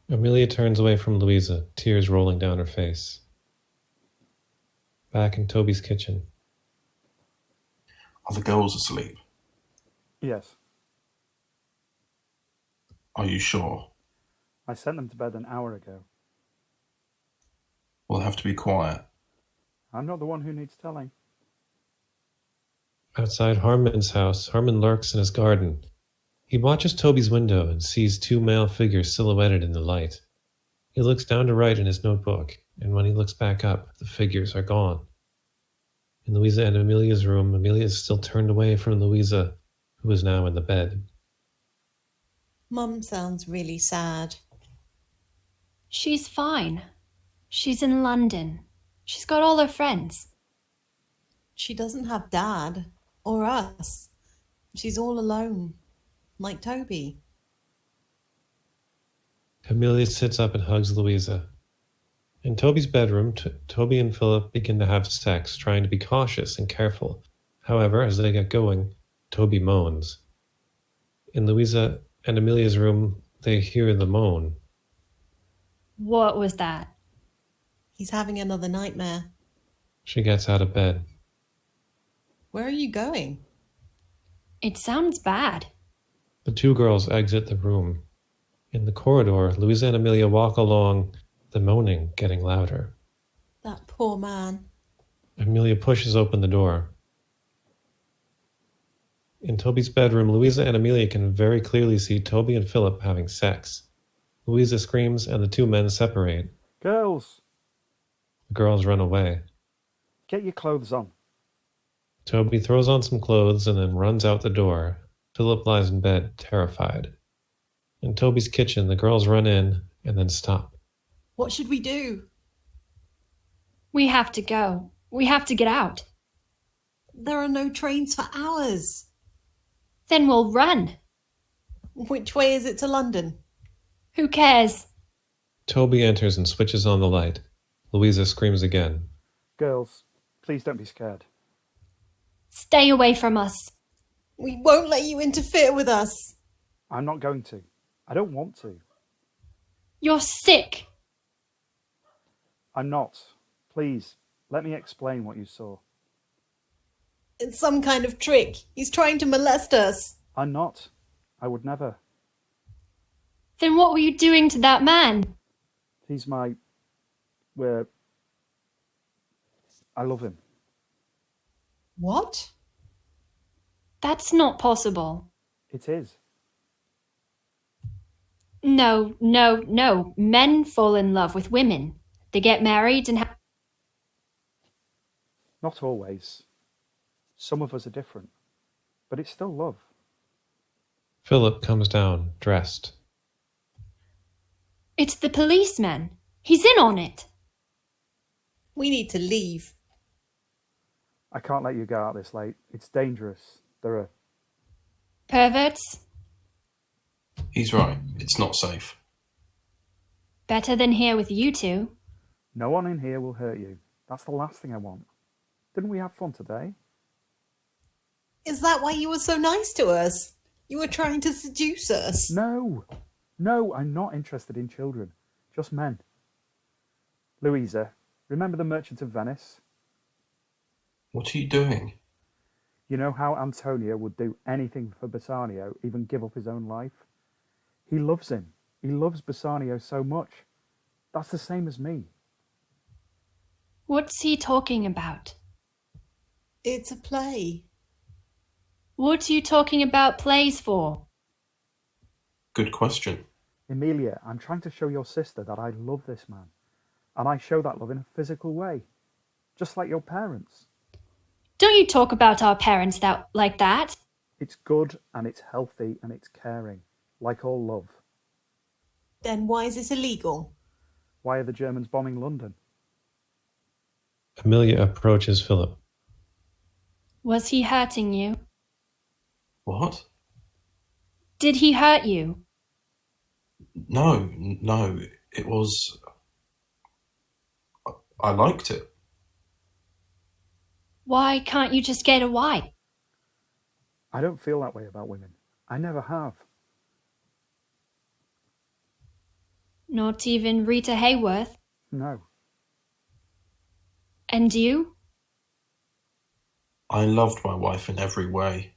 Amelia turns away from Louisa, tears rolling down her face. Back in Toby's kitchen. are the girls asleep? Yes. Are you sure? I sent them to bed an hour ago. We'll have to be quiet. I'm not the one who needs telling. Outside Harmon's house, Harmon lurks in his garden. He watches Toby's window and sees two male figures silhouetted in the light. He looks down to write in his notebook, and when he looks back up, the figures are gone. In Louisa and Amelia's room, Amelia is still turned away from Louisa, who is now in the bed. Mum sounds really sad. She's fine. She's in London. She's got all her friends. She doesn't have Dad or us. She's all alone, like Toby. Amelia sits up and hugs Louisa. In Toby's bedroom, Toby and Phillip begin to have sex, trying to be cautious and careful. However, as they get going, Toby moans. In Louisa and Amelia's room, they hear the moan. What was that? He's having another nightmare. She gets out of bed. Where are you going? It sounds bad. The two girls exit the room. In the corridor, Louisa and Amelia walk along, the moaning getting louder. That poor man. Amelia pushes open the door. In Toby's bedroom, Louisa and Amelia can very clearly see Toby and Phillip having sex. Louisa screams and the two men separate. Girls, The girls run away. get your clothes on. Toby throws on some clothes and then runs out the door. Phillip lies in bed, terrified. In Toby's kitchen, the girls run in and then stop. What should we do? We have to go. We have to get out. There are no trains for hours. Then we'll run. Which way is it to London? Who cares? Toby enters and switches on the light. Louisa screams again. Girls, please don't be scared. Stay away from us. We won't let you interfere with us. I'm not going to. I don't want to. You're sick. I'm not. Please, let me explain what you saw. It's some kind of trick. He's trying to molest us. I'm not. I would never. Then what were you doing to that man? He's my... I love him. What? That's not possible. It is. No, no, no. Men fall in love with women. They get married and Not always. Some of us are different. But it's still love. Phillip comes down, dressed. It's the policeman. He's in on it. We need to leave. I can't let you go out this late. It's dangerous. There are... Perverts. He's right. It's not safe. Better than here with you two. No one in here will hurt you. That's the last thing I want. Didn't we have fun today? Is that why you were so nice to us? You were trying to seduce us. No! No, I'm not interested in children. Just men. Louisa, remember the Merchant of Venice? What are you doing? You know how Antonio would do anything for Bassanio, even give up his own life? He loves him. He loves Bassanio so much. That's the same as me. What's he talking about? It's a play. What are you talking about plays for? Good question. Amelia, I'm trying to show your sister that I love this man. And I show that love in a physical way. Just like your parents. Don't you talk about our parents like that? It's good and it's healthy and it's caring. Like all love. Then why is this illegal? Why are the Germans bombing London? Amelia approaches Phillip. Was he hurting you? What? Did he hurt you? No, it was... I liked it. Why can't you just get a wife? I don't feel that way about women. I never have. Not even Rita Hayworth? No. And you? I loved my wife in every way.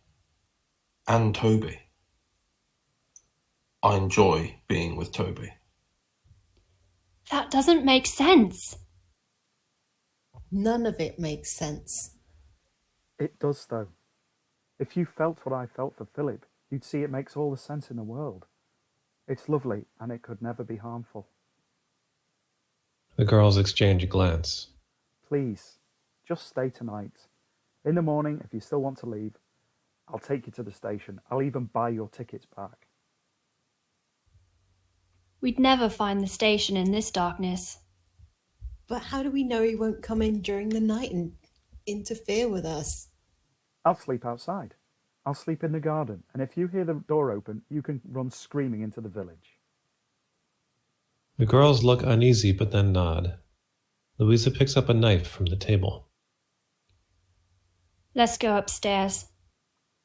And Toby. I enjoy being with Toby. That doesn't make sense. None of it makes sense. It does, though. If you felt what I felt for Phillip, you'd see it makes all the sense in the world. It's lovely, and it could never be harmful. The girls exchange a glance. Please, just stay tonight. In the morning, if you still want to leave, I'll take you to the station. I'll even buy your tickets back. We'd never find the station in this darkness. But how do we know he won't come in during the night and interfere with us? I'll sleep outside. I'll sleep in the garden, and if you hear the door open, you can run screaming into the village. The girls look uneasy but then nod. Louisa picks up a knife from the table. Let's go upstairs.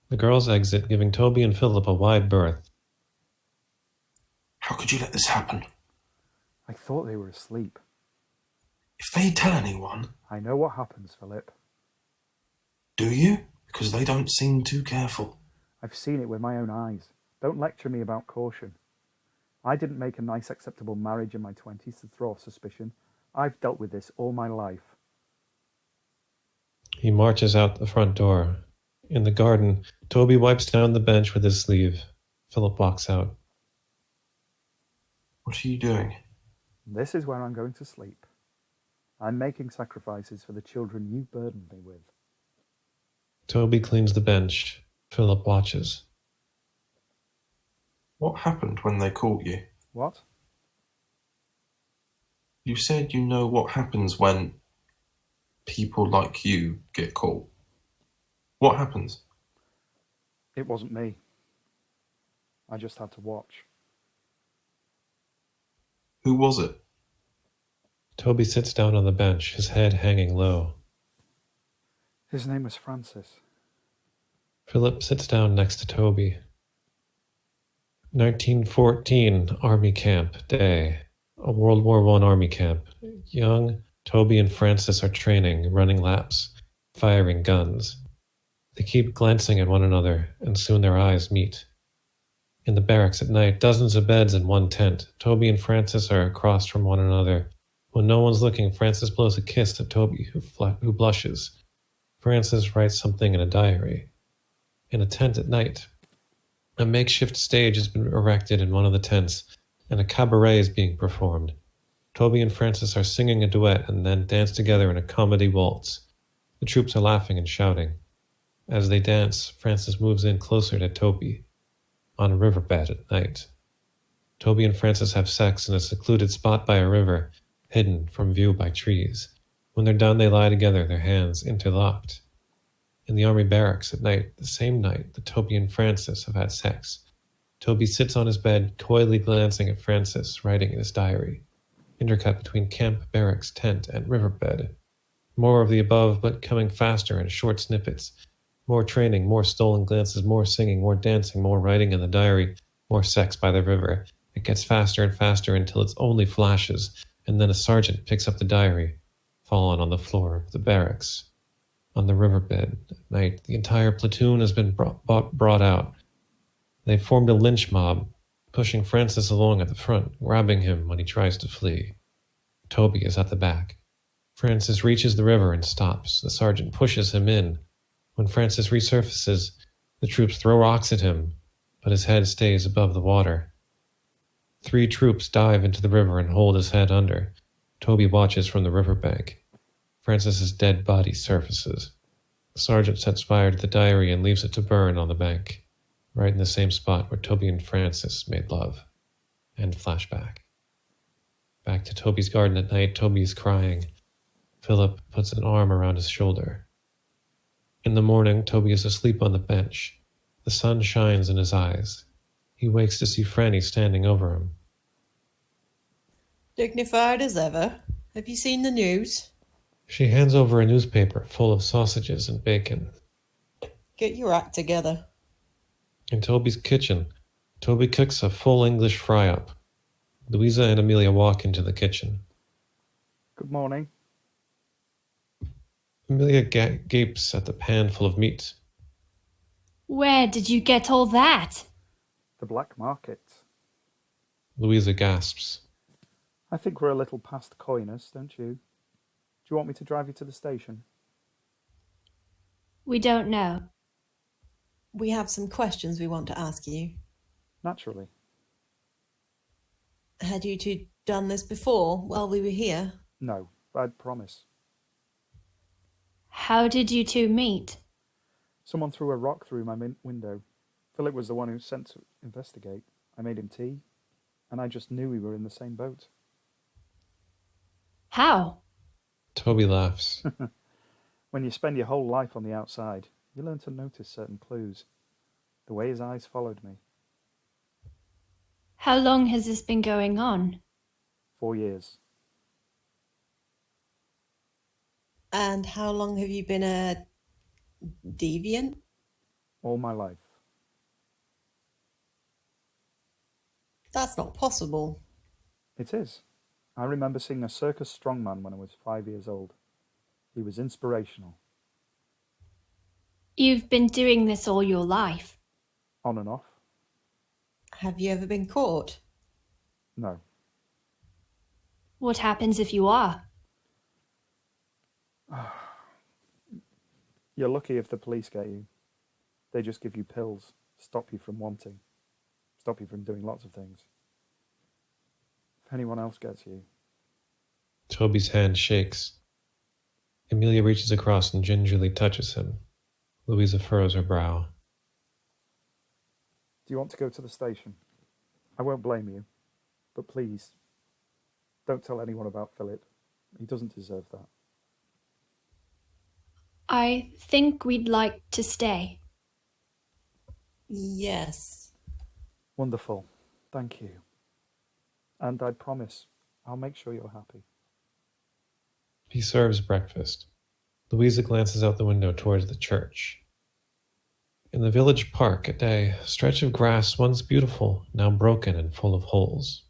The girls exit, giving Toby and Phillip a wide berth. How could you let this happen? I thought they were asleep. If they tell anyone... I know what happens, Phillip. Do you? Because they don't seem too careful. I've seen it with my own eyes. Don't lecture me about caution. I didn't make a nice, acceptable marriage in my 20s to throw off suspicion. I've dealt with this all my life. He marches out the front door. In the garden, Toby wipes down the bench with his sleeve. Phillip walks out. What are you doing? This is where I'm going to sleep. I'm making sacrifices for the children you burdened me with. Toby cleans the bench. Phillip watches. What happened when they caught you? What? You said you know what happens when people like you get caught. What happens? It wasn't me. I just had to watch. Who was it? Toby sits down on the bench, his head hanging low. His name was Francis. Phillip sits down next to Toby. 1914 Army Camp Day. A World War I Army camp. Young Toby and Francis are training, running laps, firing guns. They keep glancing at one another, and soon their eyes meet. In the barracks at night, dozens of beds in one tent. Toby and Francis are across from one another. When no one's looking, Francis blows a kiss to Toby, who blushes. Francis writes something in a diary. In a tent at night, a makeshift stage has been erected in one of the tents. and a cabaret is being performed. Toby and Francis are singing a duet and then dance together in a comedy waltz. The troops are laughing and shouting. As they dance, Francis moves in closer to Toby, on a riverbed at night. Toby and Francis have sex in a secluded spot by a river, hidden from view by trees. When they're done, they lie together, their hands interlocked. In the army barracks at night, the same night that Toby and Francis have had sex, Toby sits on his bed, coyly glancing at Francis, writing in his diary, intercut between camp, barracks, tent, and riverbed. More of the above, but coming faster in short snippets. More training, more stolen glances, more singing, more dancing, more writing in the diary, more sex by the river. It gets faster and faster until it's only flashes, and then a sergeant picks up the diary, fallen on the floor of the barracks. On the riverbed at night, the entire platoon has been brought out. They formed a lynch mob, pushing Francis along at the front, grabbing him when he tries to flee. Toby is at the back. Francis reaches the river and stops. The sergeant pushes him in. When Francis resurfaces, the troops throw rocks at him, but his head stays above the water. 3 troops dive into the river and hold his head under. Toby watches from the riverbank. Francis's dead body surfaces. The sergeant sets fire to the diary and leaves it to burn on the bank, right in the same spot where Toby and Francis made love. And flashback. Back to Toby's garden at night, Toby is crying. Phillip puts an arm around his shoulder. In the morning, Toby is asleep on the bench. The sun shines in his eyes. He wakes to see Franny standing over him. Dignified as ever. Have you seen the news? She hands over a newspaper full of sausages and bacon. Get your act together. In Toby's kitchen, Toby cooks a full English fry-up. Louisa and Amelia walk into the kitchen. Good morning. Amelia gapes at the pan full of meat. Where did you get all that? The black market. Louisa gasps. I think we're a little past coyness, don't you? Do you want me to drive you to the station? We don't know. We have some questions we want to ask you. Naturally. Had you two done this before while we were here? No, I'd promise. How did you two meet? Someone threw a rock through my window. Phillip was the one who sent to investigate. I made him tea, and I just knew we were in the same boat. How? Toby laughs. When you spend your whole life on the outside, you learn to notice certain clues. The way his eyes followed me. How long has this been going on? 4 years. And how long have you been a deviant? All my life. That's not possible. It is. I remember seeing a circus strongman when I was 5 years old. He was inspirational. You've been doing this all your life. On and off. Have you ever been caught? No. What happens if you are? You're lucky if the police get you. They just give you pills, stop you from wanting, stop you from doing lots of things. If anyone else gets you... Toby's hand shakes. Amelia reaches across and gingerly touches him. Louisa furrows her brow. Do you want to go to the station? I won't blame you, but please, don't tell anyone about Phillip. He doesn't deserve that. I think we'd like to stay. Yes. Wonderful. Thank you. And I promise I'll make sure you're happy. He serves breakfast. Louisa glances out the window towards the church. In the village park at day, a stretch of grass once beautiful, now broken and full of holes.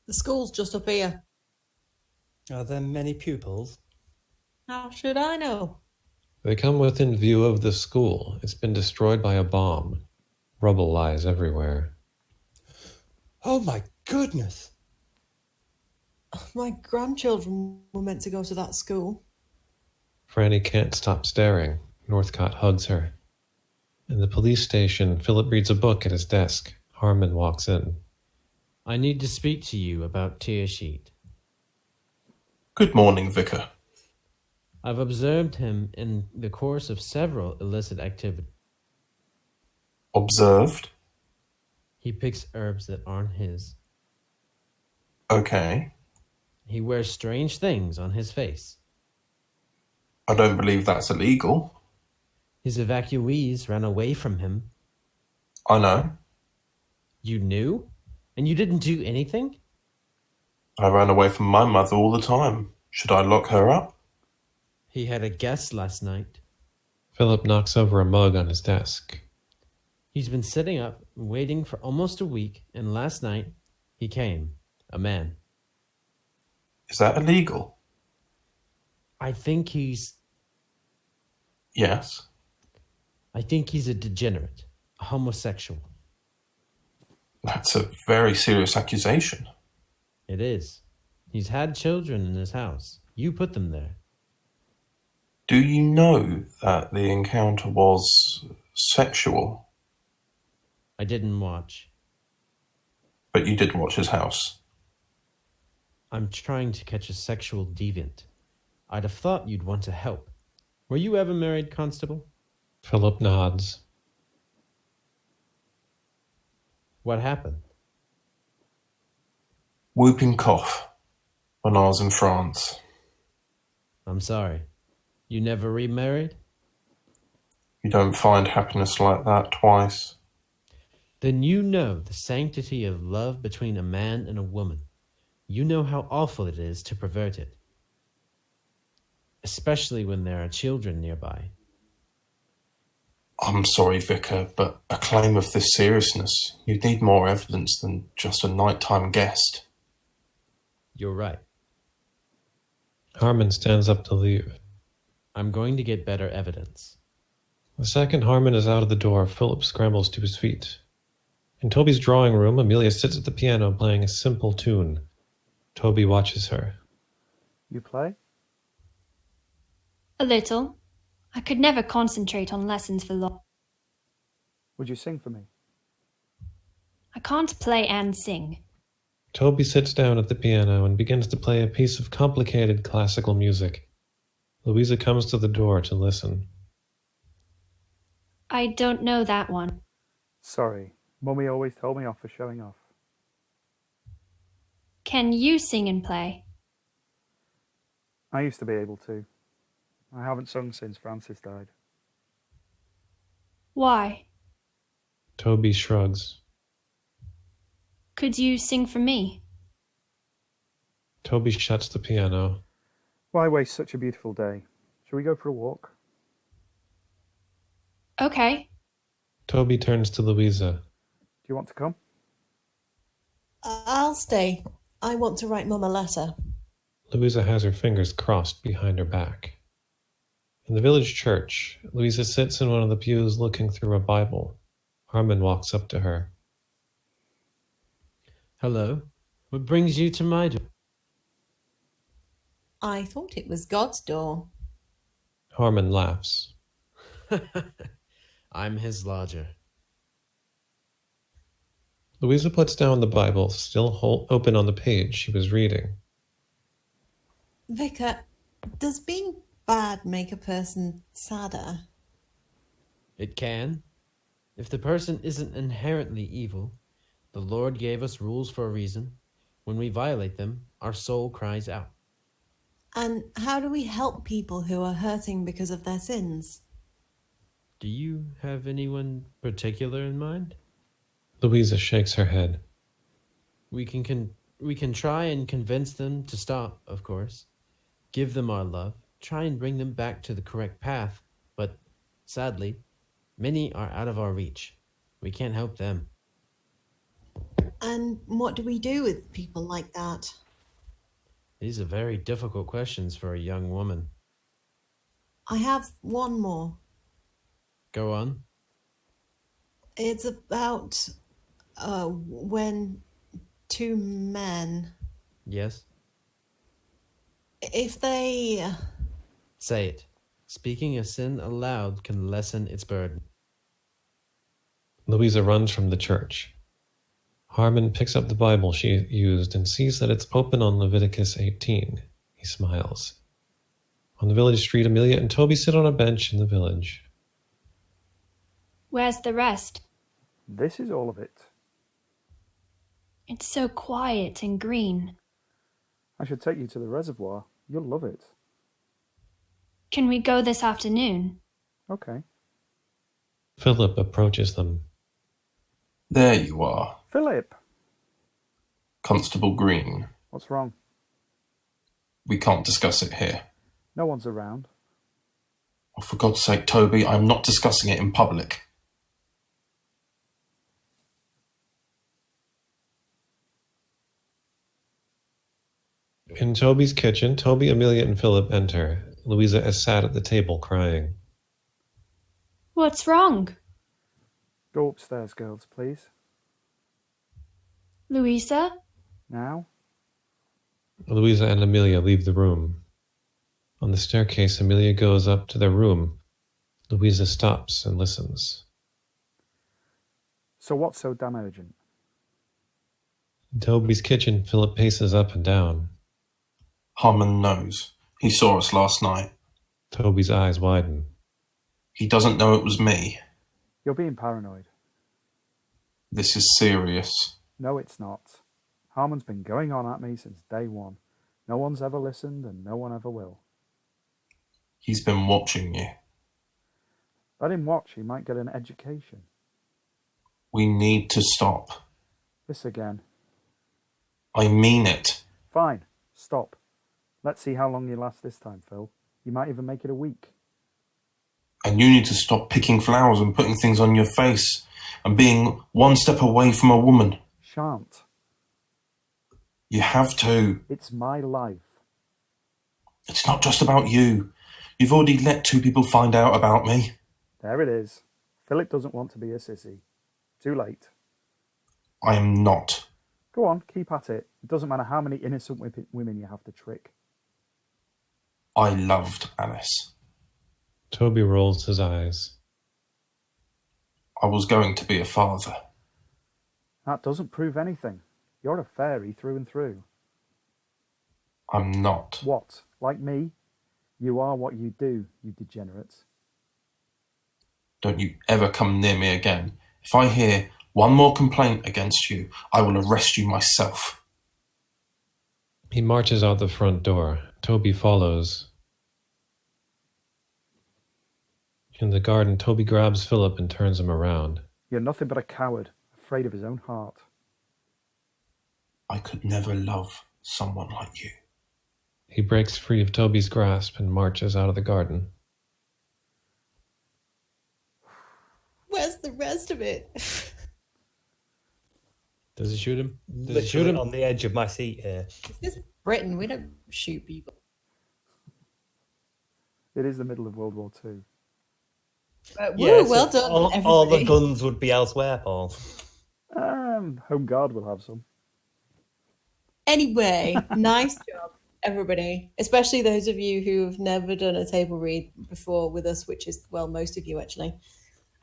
The school's just up here. Are there many pupils? How should I know? They come within view of the school. It's been destroyed by a bomb. Rubble lies everywhere. Oh my goodness! My grandchildren were meant to go to that school. Franny can't stop staring. Northcotte hugs her. In the police station, Phillip reads a book at his desk. Harmon walks in. I need to speak to you about Tearsheet. Good morning, Vicar. I've observed him in the course of several illicit activities. Observed? He picks herbs that aren't his. Okay. He wears strange things on his face. I don't believe that's illegal. His evacuees ran away from him. I know. You knew? And you didn't do anything? I ran away from my mother all the time. Should I lock her up? He had a guest last night. Phillip knocks over a mug on his desk. He's been sitting up, waiting for almost a week, and last night he came. A man. Is that illegal? I think he's Yes. a degenerate, a homosexual. That's a very serious accusation. It is. He's had children in his house. You put them there. Do you know that the encounter was sexual? I didn't watch. But you did watch his house. I'm trying to catch a sexual deviant. I'd have thought you'd want to help. Were you ever married, Constable? Phillip nods. What happened? Whooping cough when I was in France. I'm sorry. You never remarried? You don't find happiness like that twice. Then you know the sanctity of love between a man and a woman. You know how awful it is to pervert it. Especially when there are children nearby. I'm sorry, Vicar, but a claim of this seriousness, you'd need more evidence than just a nighttime guest. You're right. Harmon stands up to leave. I'm going to get better evidence. The second Harmon is out of the door, Phillip scrambles to his feet. In Toby's drawing room, Amelia sits at the piano playing a simple tune. Toby watches her. You play? A little. I could never concentrate on lessons for long. Would you sing for me? I can't play and sing. Toby sits down at the piano and begins to play a piece of complicated classical music. Louisa comes to the door to listen. I don't know that one. Sorry, Mummy always told me off for showing off. Can you sing and play? I used to be able to. I haven't sung since Francis died. Why? Toby shrugs. Could you sing for me? Toby shuts the piano. Why waste such a beautiful day? Shall we go for a walk? Okay. Toby turns to Louisa. Do you want to come? I'll stay. I want to write Mum a letter. Louisa has her fingers crossed behind her back. In the village church, Louisa sits in one of the pews looking through a Bible. Harmon walks up to her. Hello. What brings you to my door? I thought it was God's door. Harmon laughs. I'm his lodger. Louisa puts down the Bible, still open on the page she was reading. Vicar, does being bad make a person sadder? It can. If the person isn't inherently evil, the Lord gave us rules for a reason. When we violate them, our soul cries out. And how do we help people who are hurting because of their sins? Do you have anyone particular in mind? Louisa shakes her head. We can try and convince them to stop, of course. Give them our love. Try and bring them back to the correct path. But, sadly, many are out of our reach. We can't help them. And what do we do with people like that? These are very difficult questions for a young woman. I have one more. Go on. It's about when two men, Yes? if they... Say it. Speaking a sin aloud can lessen its burden. Louisa runs from the church. Harmon picks up the Bible she used and sees that it's open on Leviticus 18. He smiles. On the village street, Amelia and Toby sit on a bench in the village. Where's the rest? This is all of it. It's so quiet and green. I should take you to the reservoir. You'll love it. Can we go this afternoon? Okay. Phillip approaches them. There you are, Phillip! Constable Green. What's wrong? We can't discuss it here. No one's around. Oh, for God's sake, Toby, I'm not discussing it in public. In Toby's kitchen, Toby, Amelia, and Phillip enter. Louisa is sat at the table crying. What's wrong? Go upstairs, girls, please. Louisa? Now? Louisa and Amelia leave the room. On the staircase, Amelia goes up to their room. Louisa stops and listens. So what's so damn urgent? In Toby's kitchen, Phillip paces up and down. Harmon knows. He saw us last night. Toby's eyes widen. He doesn't know it was me. You're being paranoid. This is serious. No, it's not. Harmon's been going on at me since day one. No one's ever listened and no one ever will. He's been watching you. Let him watch, he might get an education. We need to stop. This again. I mean it. Fine, stop. Let's see how long you last this time, Phil. You might even make it a week. And you need to stop picking flowers and putting things on your face and being one step away from a woman. Shan't. You have to. It's my life. It's not just about you. You've already let 2 people find out about me. There it is. Philip doesn't want to be a sissy. Too late. I am not. Go on, keep at it. It doesn't matter how many innocent women you have to trick. I loved Alice. Toby rolls his eyes. I was going to be a father. That doesn't prove anything. You're a fairy through and through. I'm not. What? Like me? You are what you do, you degenerates. Don't you ever come near me again. If I hear one more complaint against you, I will arrest you myself. He marches out the front door. Toby follows. In the garden, Toby grabs Phillip and turns him around. You're nothing but a coward, afraid of his own heart. I could never love someone like you. He breaks free of Toby's grasp and marches out of the garden. Where's the rest of it? Does he shoot him? Does he Literally shoot him? on the edge of my seat here. This is Britain. We don't shoot people. It is the middle of World War II. Woo, well done, All the everybody. guns would be elsewhere, Paul. Home Guard will have some. Anyway, nice job, everybody. Especially those of you who've never done a table read before with us, which is, well, most of you actually.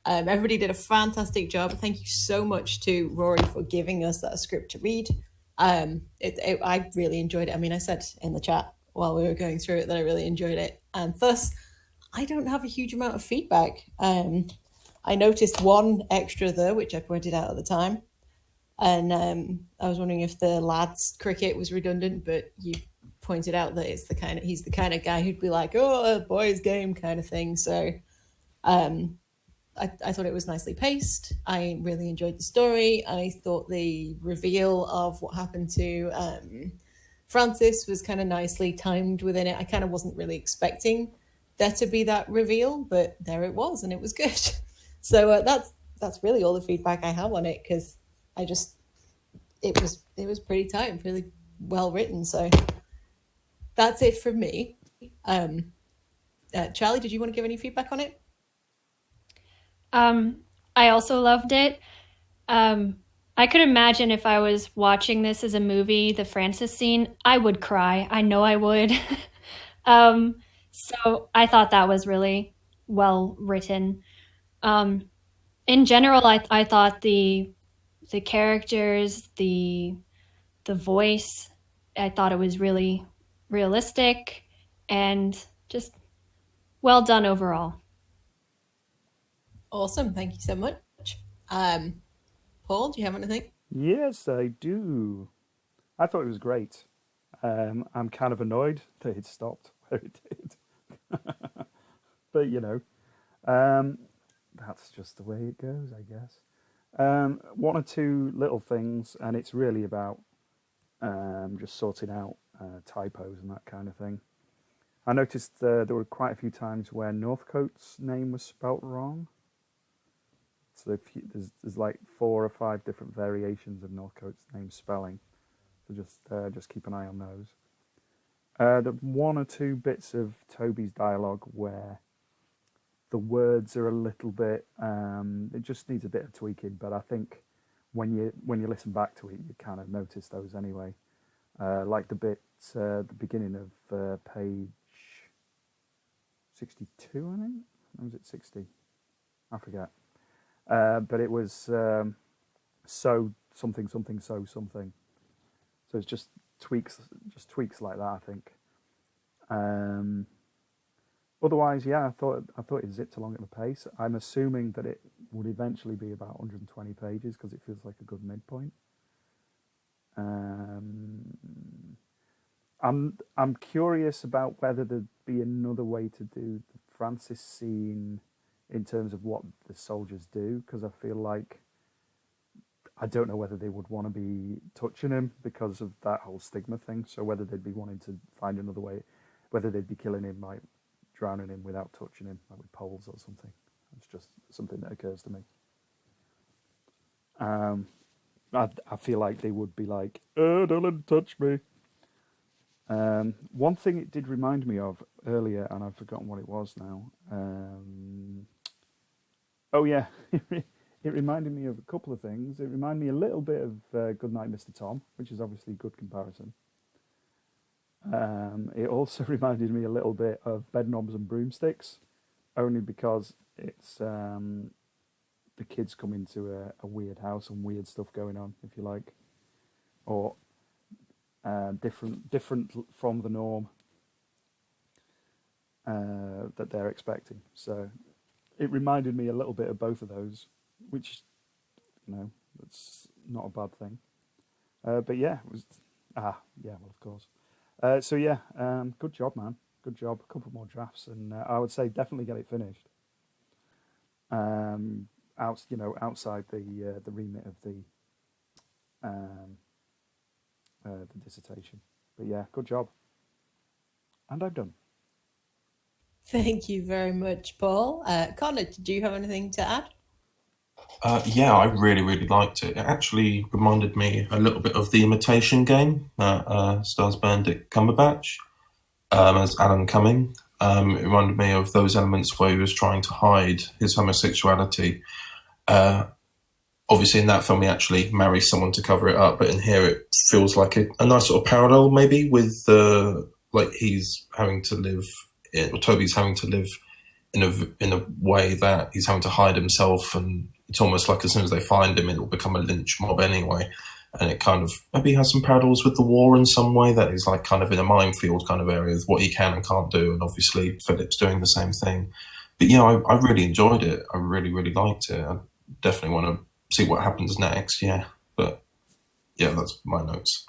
Everybody did a fantastic job. Thank you so much to Rory for giving us that script to read. I really enjoyed it. I mean, I said in the chat while we were going through it that I really enjoyed it. And thus, I don't have a huge amount of feedback. I noticed one extra there, which I pointed out at the time. And I was wondering if the lads cricket was redundant, but you pointed out that he's the kind of guy who'd be like, oh, a boys' game kind of thing. So I thought it was nicely paced. I really enjoyed the story. I thought the reveal of what happened to Francis was kind of nicely timed within it. I kind of wasn't really expecting there to be that reveal, but there it was, and it was good. So that's really all the feedback I have on it, because it was pretty tight and really well written. So that's it from me. Charlie, did you want to give any feedback on it? I also loved it. I could imagine if I was watching this as a movie, the Francis scene, I would cry. I know I would. So I thought that was really well written. In general, I thought the characters, the voice, I thought it was really realistic and just well done overall. Awesome, thank you so much. Paul, do you have anything? Yes, I do. I thought it was great. I'm kind of annoyed that it stopped where it did. But, that's just the way it goes, I guess. One or two little things, and it's really about just sorting out typos and that kind of thing. I noticed there were quite a few times where Northcote's name was spelt wrong. So there's like 4 or 5 different variations of Northcote's name spelling. So just keep an eye on those. The 1 or 2 bits of Toby's dialogue where the words are a little bit. It just needs a bit of tweaking, but I think when you listen back to it, you kind of notice those anyway. Like the bit the beginning of page 62, I think. Or was it 60? I forget. But it was so something something so something. So it's just tweaks like that, I think. Otherwise, yeah, I thought it zipped along at the pace. I'm assuming that it would eventually be about 120 pages because it feels like a good midpoint. I'm curious about whether there'd be another way to do the Francis scene in terms of what the soldiers do, because I feel like I don't know whether they would want to be touching him because of that whole stigma thing. So whether they'd be wanting to find another way, whether they'd be killing him, like drowning him without touching him, like with poles or something. It's just something that occurs to me. I feel like they would be like, "Oh, don't let him touch me." One thing it did remind me of earlier, and I've forgotten what it was now. Oh yeah, it reminded me of a couple of things. It reminded me a little bit of Goodnight, Mr. Tom, which is obviously a good comparison. It also reminded me a little bit of Bedknobs and Broomsticks, only because it's the kids come into a weird house and weird stuff going on, if you like, or different from the norm that they're expecting. So it reminded me a little bit of both of those, which, that's not a bad thing. But yeah, it was. Yeah, well, of course. So yeah, good job, man. Good job. A couple more drafts, and I would say definitely get it finished. Outside the remit of the dissertation. But yeah, good job. And I'm done. Thank you very much, Paul. Connor, did you have anything to add? Yeah, I really, really liked it. It actually reminded me a little bit of The Imitation Game that stars Benedict Cumberbatch as Alan Cumming. It reminded me of those elements where he was trying to hide his homosexuality. Obviously, in that film, he actually marries someone to cover it up, but in here, it feels like a nice sort of parallel, maybe, with like he's having to live, or Toby's having to live in a way that he's having to hide himself, and it's almost like as soon as they find him, it will become a lynch mob anyway. And it kind of maybe has some parallels with the war in some way, that he's like kind of in a minefield kind of area with what he can and can't do. And obviously Phillip's doing the same thing. But yeah, I really enjoyed it. I really, really liked it. I definitely want to see what happens next. Yeah. But yeah, that's my notes.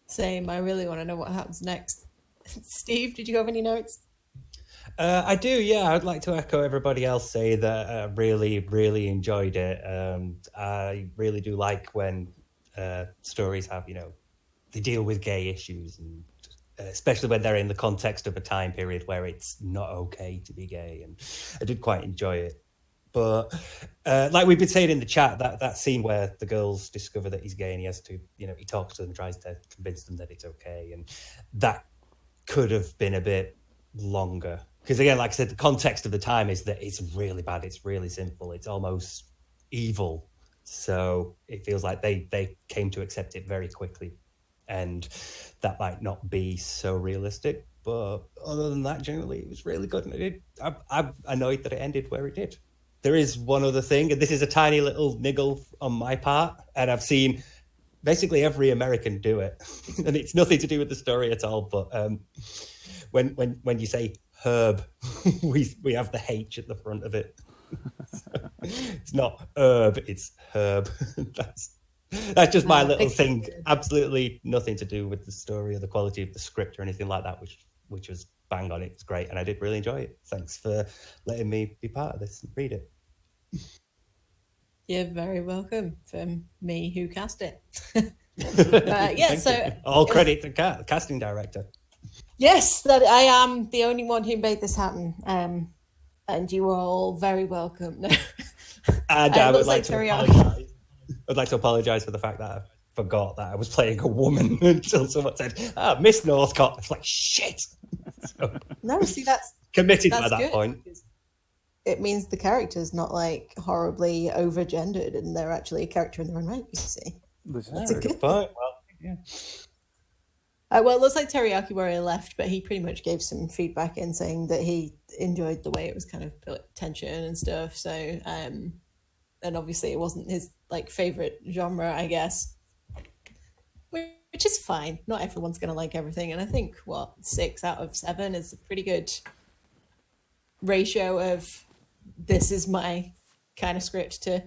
Same. I really want to know what happens next. Steve, did you have any notes? I do, yeah. I'd like to echo everybody else, say that I really, really enjoyed it. I really do like when stories have, they deal with gay issues, and especially when they're in the context of a time period where it's not okay to be gay. And I did quite enjoy it. But like we've been saying in the chat, that scene where the girls discover that he's gay and he has to, he talks to them, tries to convince them that it's okay. And that could have been a bit longer. Because again, like I said, the context of the time is that it's really bad, it's really simple, it's almost evil. So it feels like they came to accept it very quickly. And that might not be so realistic. But other than that, generally, it was really good. And I'm annoyed that it ended where it did. there is one other thing, and this is a tiny little niggle on my part, and I've seen basically every American do it, and it's nothing to do with the story at all. But when you say herb, we have the H at the front of it. It's not herb, it's herb. That's just my little thing. Absolutely nothing to do with the story or the quality of the script or anything like that, which was bang on. It's great, and I did really enjoy it. Thanks for letting me be part of this and read it. You're very welcome from me who cast it. Yeah, so all credit to the casting director. Yes, that I am the only one who made this happen. And you are all very welcome. And I would like to apologize. I'd like to apologize for the fact that I forgot that I was playing a woman until someone said, Miss Northcotte. It's like, shit. So, no, see, that's committed by that point. It means the character's not like horribly over-gendered and they're actually a character in their own right, you see. That's a good point. Well, yeah. Well, it looks like Teriyaki Warrior left, but he pretty much gave some feedback in saying that he enjoyed the way it was kind of built tension and stuff. So, and obviously it wasn't his like favorite genre, I guess, which is fine. Not everyone's going to like everything. And I think 6 out of 7 is a pretty good ratio of this is my kind of script to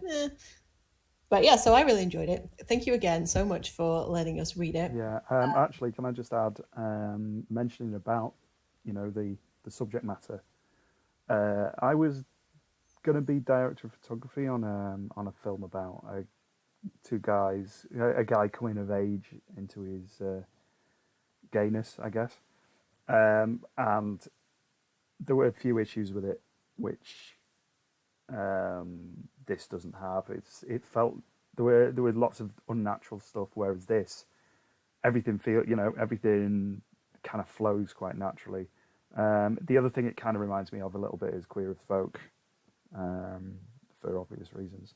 But yeah, so I really enjoyed it. Thank you again so much for letting us read it. Yeah, actually, can I just add, mentioning about, the subject matter. I was going to be director of photography on a film about two guys, a guy coming of age into his gayness, I guess. And there were a few issues with it, which this doesn't have. It felt there were lots of unnatural stuff, whereas this, everything kind of flows quite naturally. The other thing it kind of reminds me of a little bit is Queer as Folk, for obvious reasons.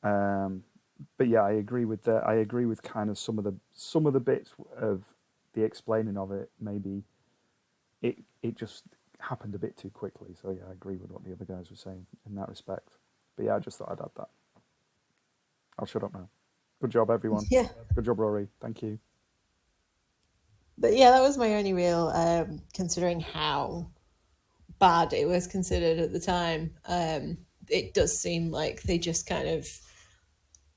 But yeah, I agree with kind of some of the bits of the explaining of it. Maybe it just happened a bit too quickly. So yeah, I agree with what the other guys were saying in that respect. But yeah, I just thought I'd add that. I'll shut up now. Good job, everyone. Yeah. Good job, Rory. Thank you. But yeah, that was my only real, considering how bad it was considered at the time. It does seem like they just kind of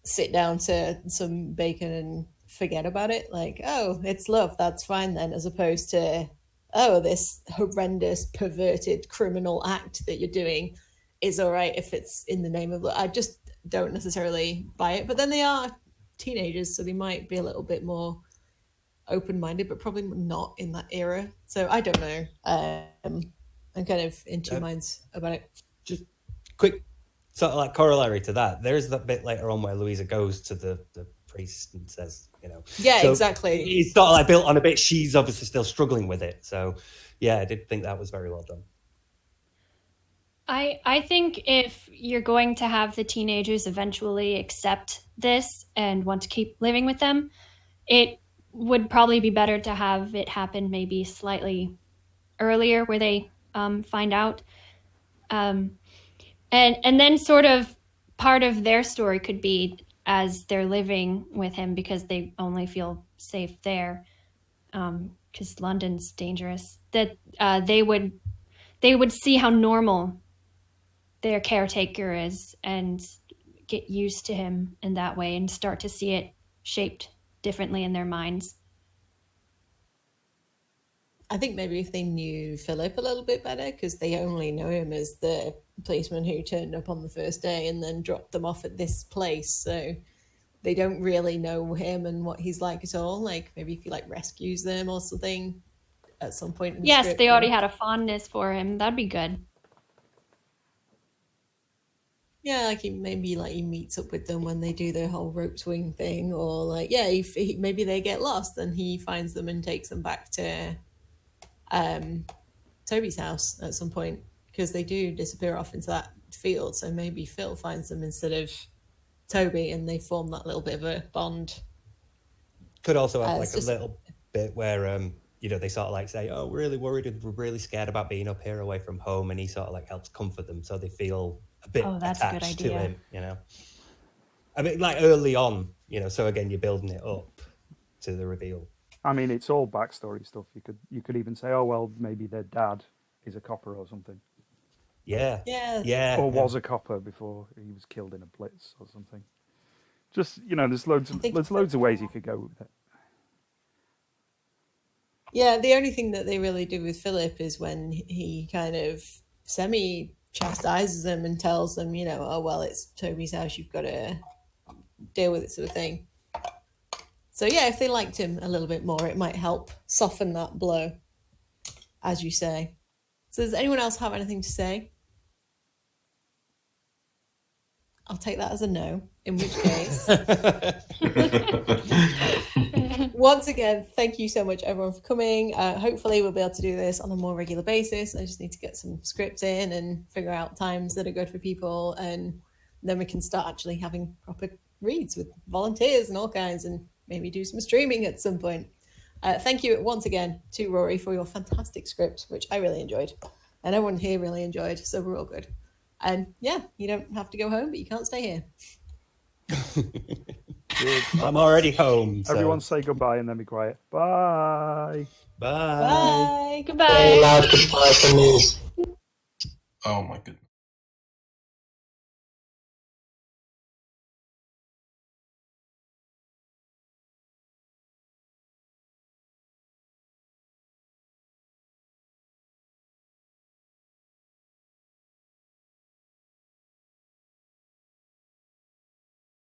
sit down to some bacon and forget about it. Like, oh, it's love, that's fine then, as opposed to, oh, this horrendous, perverted criminal act that you're doing is all right if it's in the name of love. I just don't necessarily buy it. But then they are teenagers, so they might be a little bit more open-minded, but probably not in that era. So I don't know. I'm kind of in two minds about it. Just quick sort of like corollary to that, there's that bit later on where Louisa goes to the priest and says, yeah, so exactly, it's sort of like built on a bit. She's obviously still struggling with it, so yeah, I did think that was very well done. I think if you're going to have the teenagers eventually accept this and want to keep living with them, it would probably be better to have it happen maybe slightly earlier, where they find out, and then sort of part of their story could be as they're living with him, because they only feel safe there, because London's dangerous, that they would see how normal their caretaker is and get used to him in that way and start to see it shaped differently in their minds. I think maybe if they knew Phillip a little bit better, because they only know him as the policeman who turned up on the first day and then dropped them off at this place. So they don't really know him and what he's like at all. Like maybe if he rescues them or something at some point in the yes, script, they already had a fondness for him. That'd be good. Yeah, he meets up with them when they do their whole rope swing thing, or maybe they get lost and he finds them and takes them back to Toby's house at some point, because they do disappear off into that field. So maybe Phil finds them instead of Toby, and they form that little bit of a bond. Could also have a little bit where they sort of say, oh, we're really worried and we're really scared about being up here away from home, and he sort of helps comfort them so they feel a bit Oh, that's a good attached to idea. him, you know. I mean, like early on, you know. So again, you're building it up to the reveal. I mean, it's all backstory stuff. You could even say, oh well, maybe their dad is a copper or something, Yeah, Yeah. yeah, or yeah. was a copper before he was killed in a blitz or something. Just there's loads of ways you could go with it. Yeah, the only thing that they really do with Phillip is when he kind of semi chastises them and tells them, oh, well, it's Toby's house, you've got to deal with it, sort of thing. So, yeah, if they liked him a little bit more, it might help soften that blow, as you say. So, does anyone else have anything to say? I'll take that as a no, in which case. Once again, thank you so much, everyone, for coming. Hopefully, we'll be able to do this on a more regular basis. I just need to get some scripts in and figure out times that are good for people, and then we can start actually having proper reads with volunteers and all kinds, and maybe do some streaming at some point. Thank you once again to Rory for your fantastic script, which I really enjoyed, and everyone here really enjoyed, so we're all good. And yeah, you don't have to go home, but you can't stay here. I'm already home. So. Everyone say goodbye and then be quiet. Bye. Bye. Bye. Goodbye. Goodbye from me. Oh my goodness.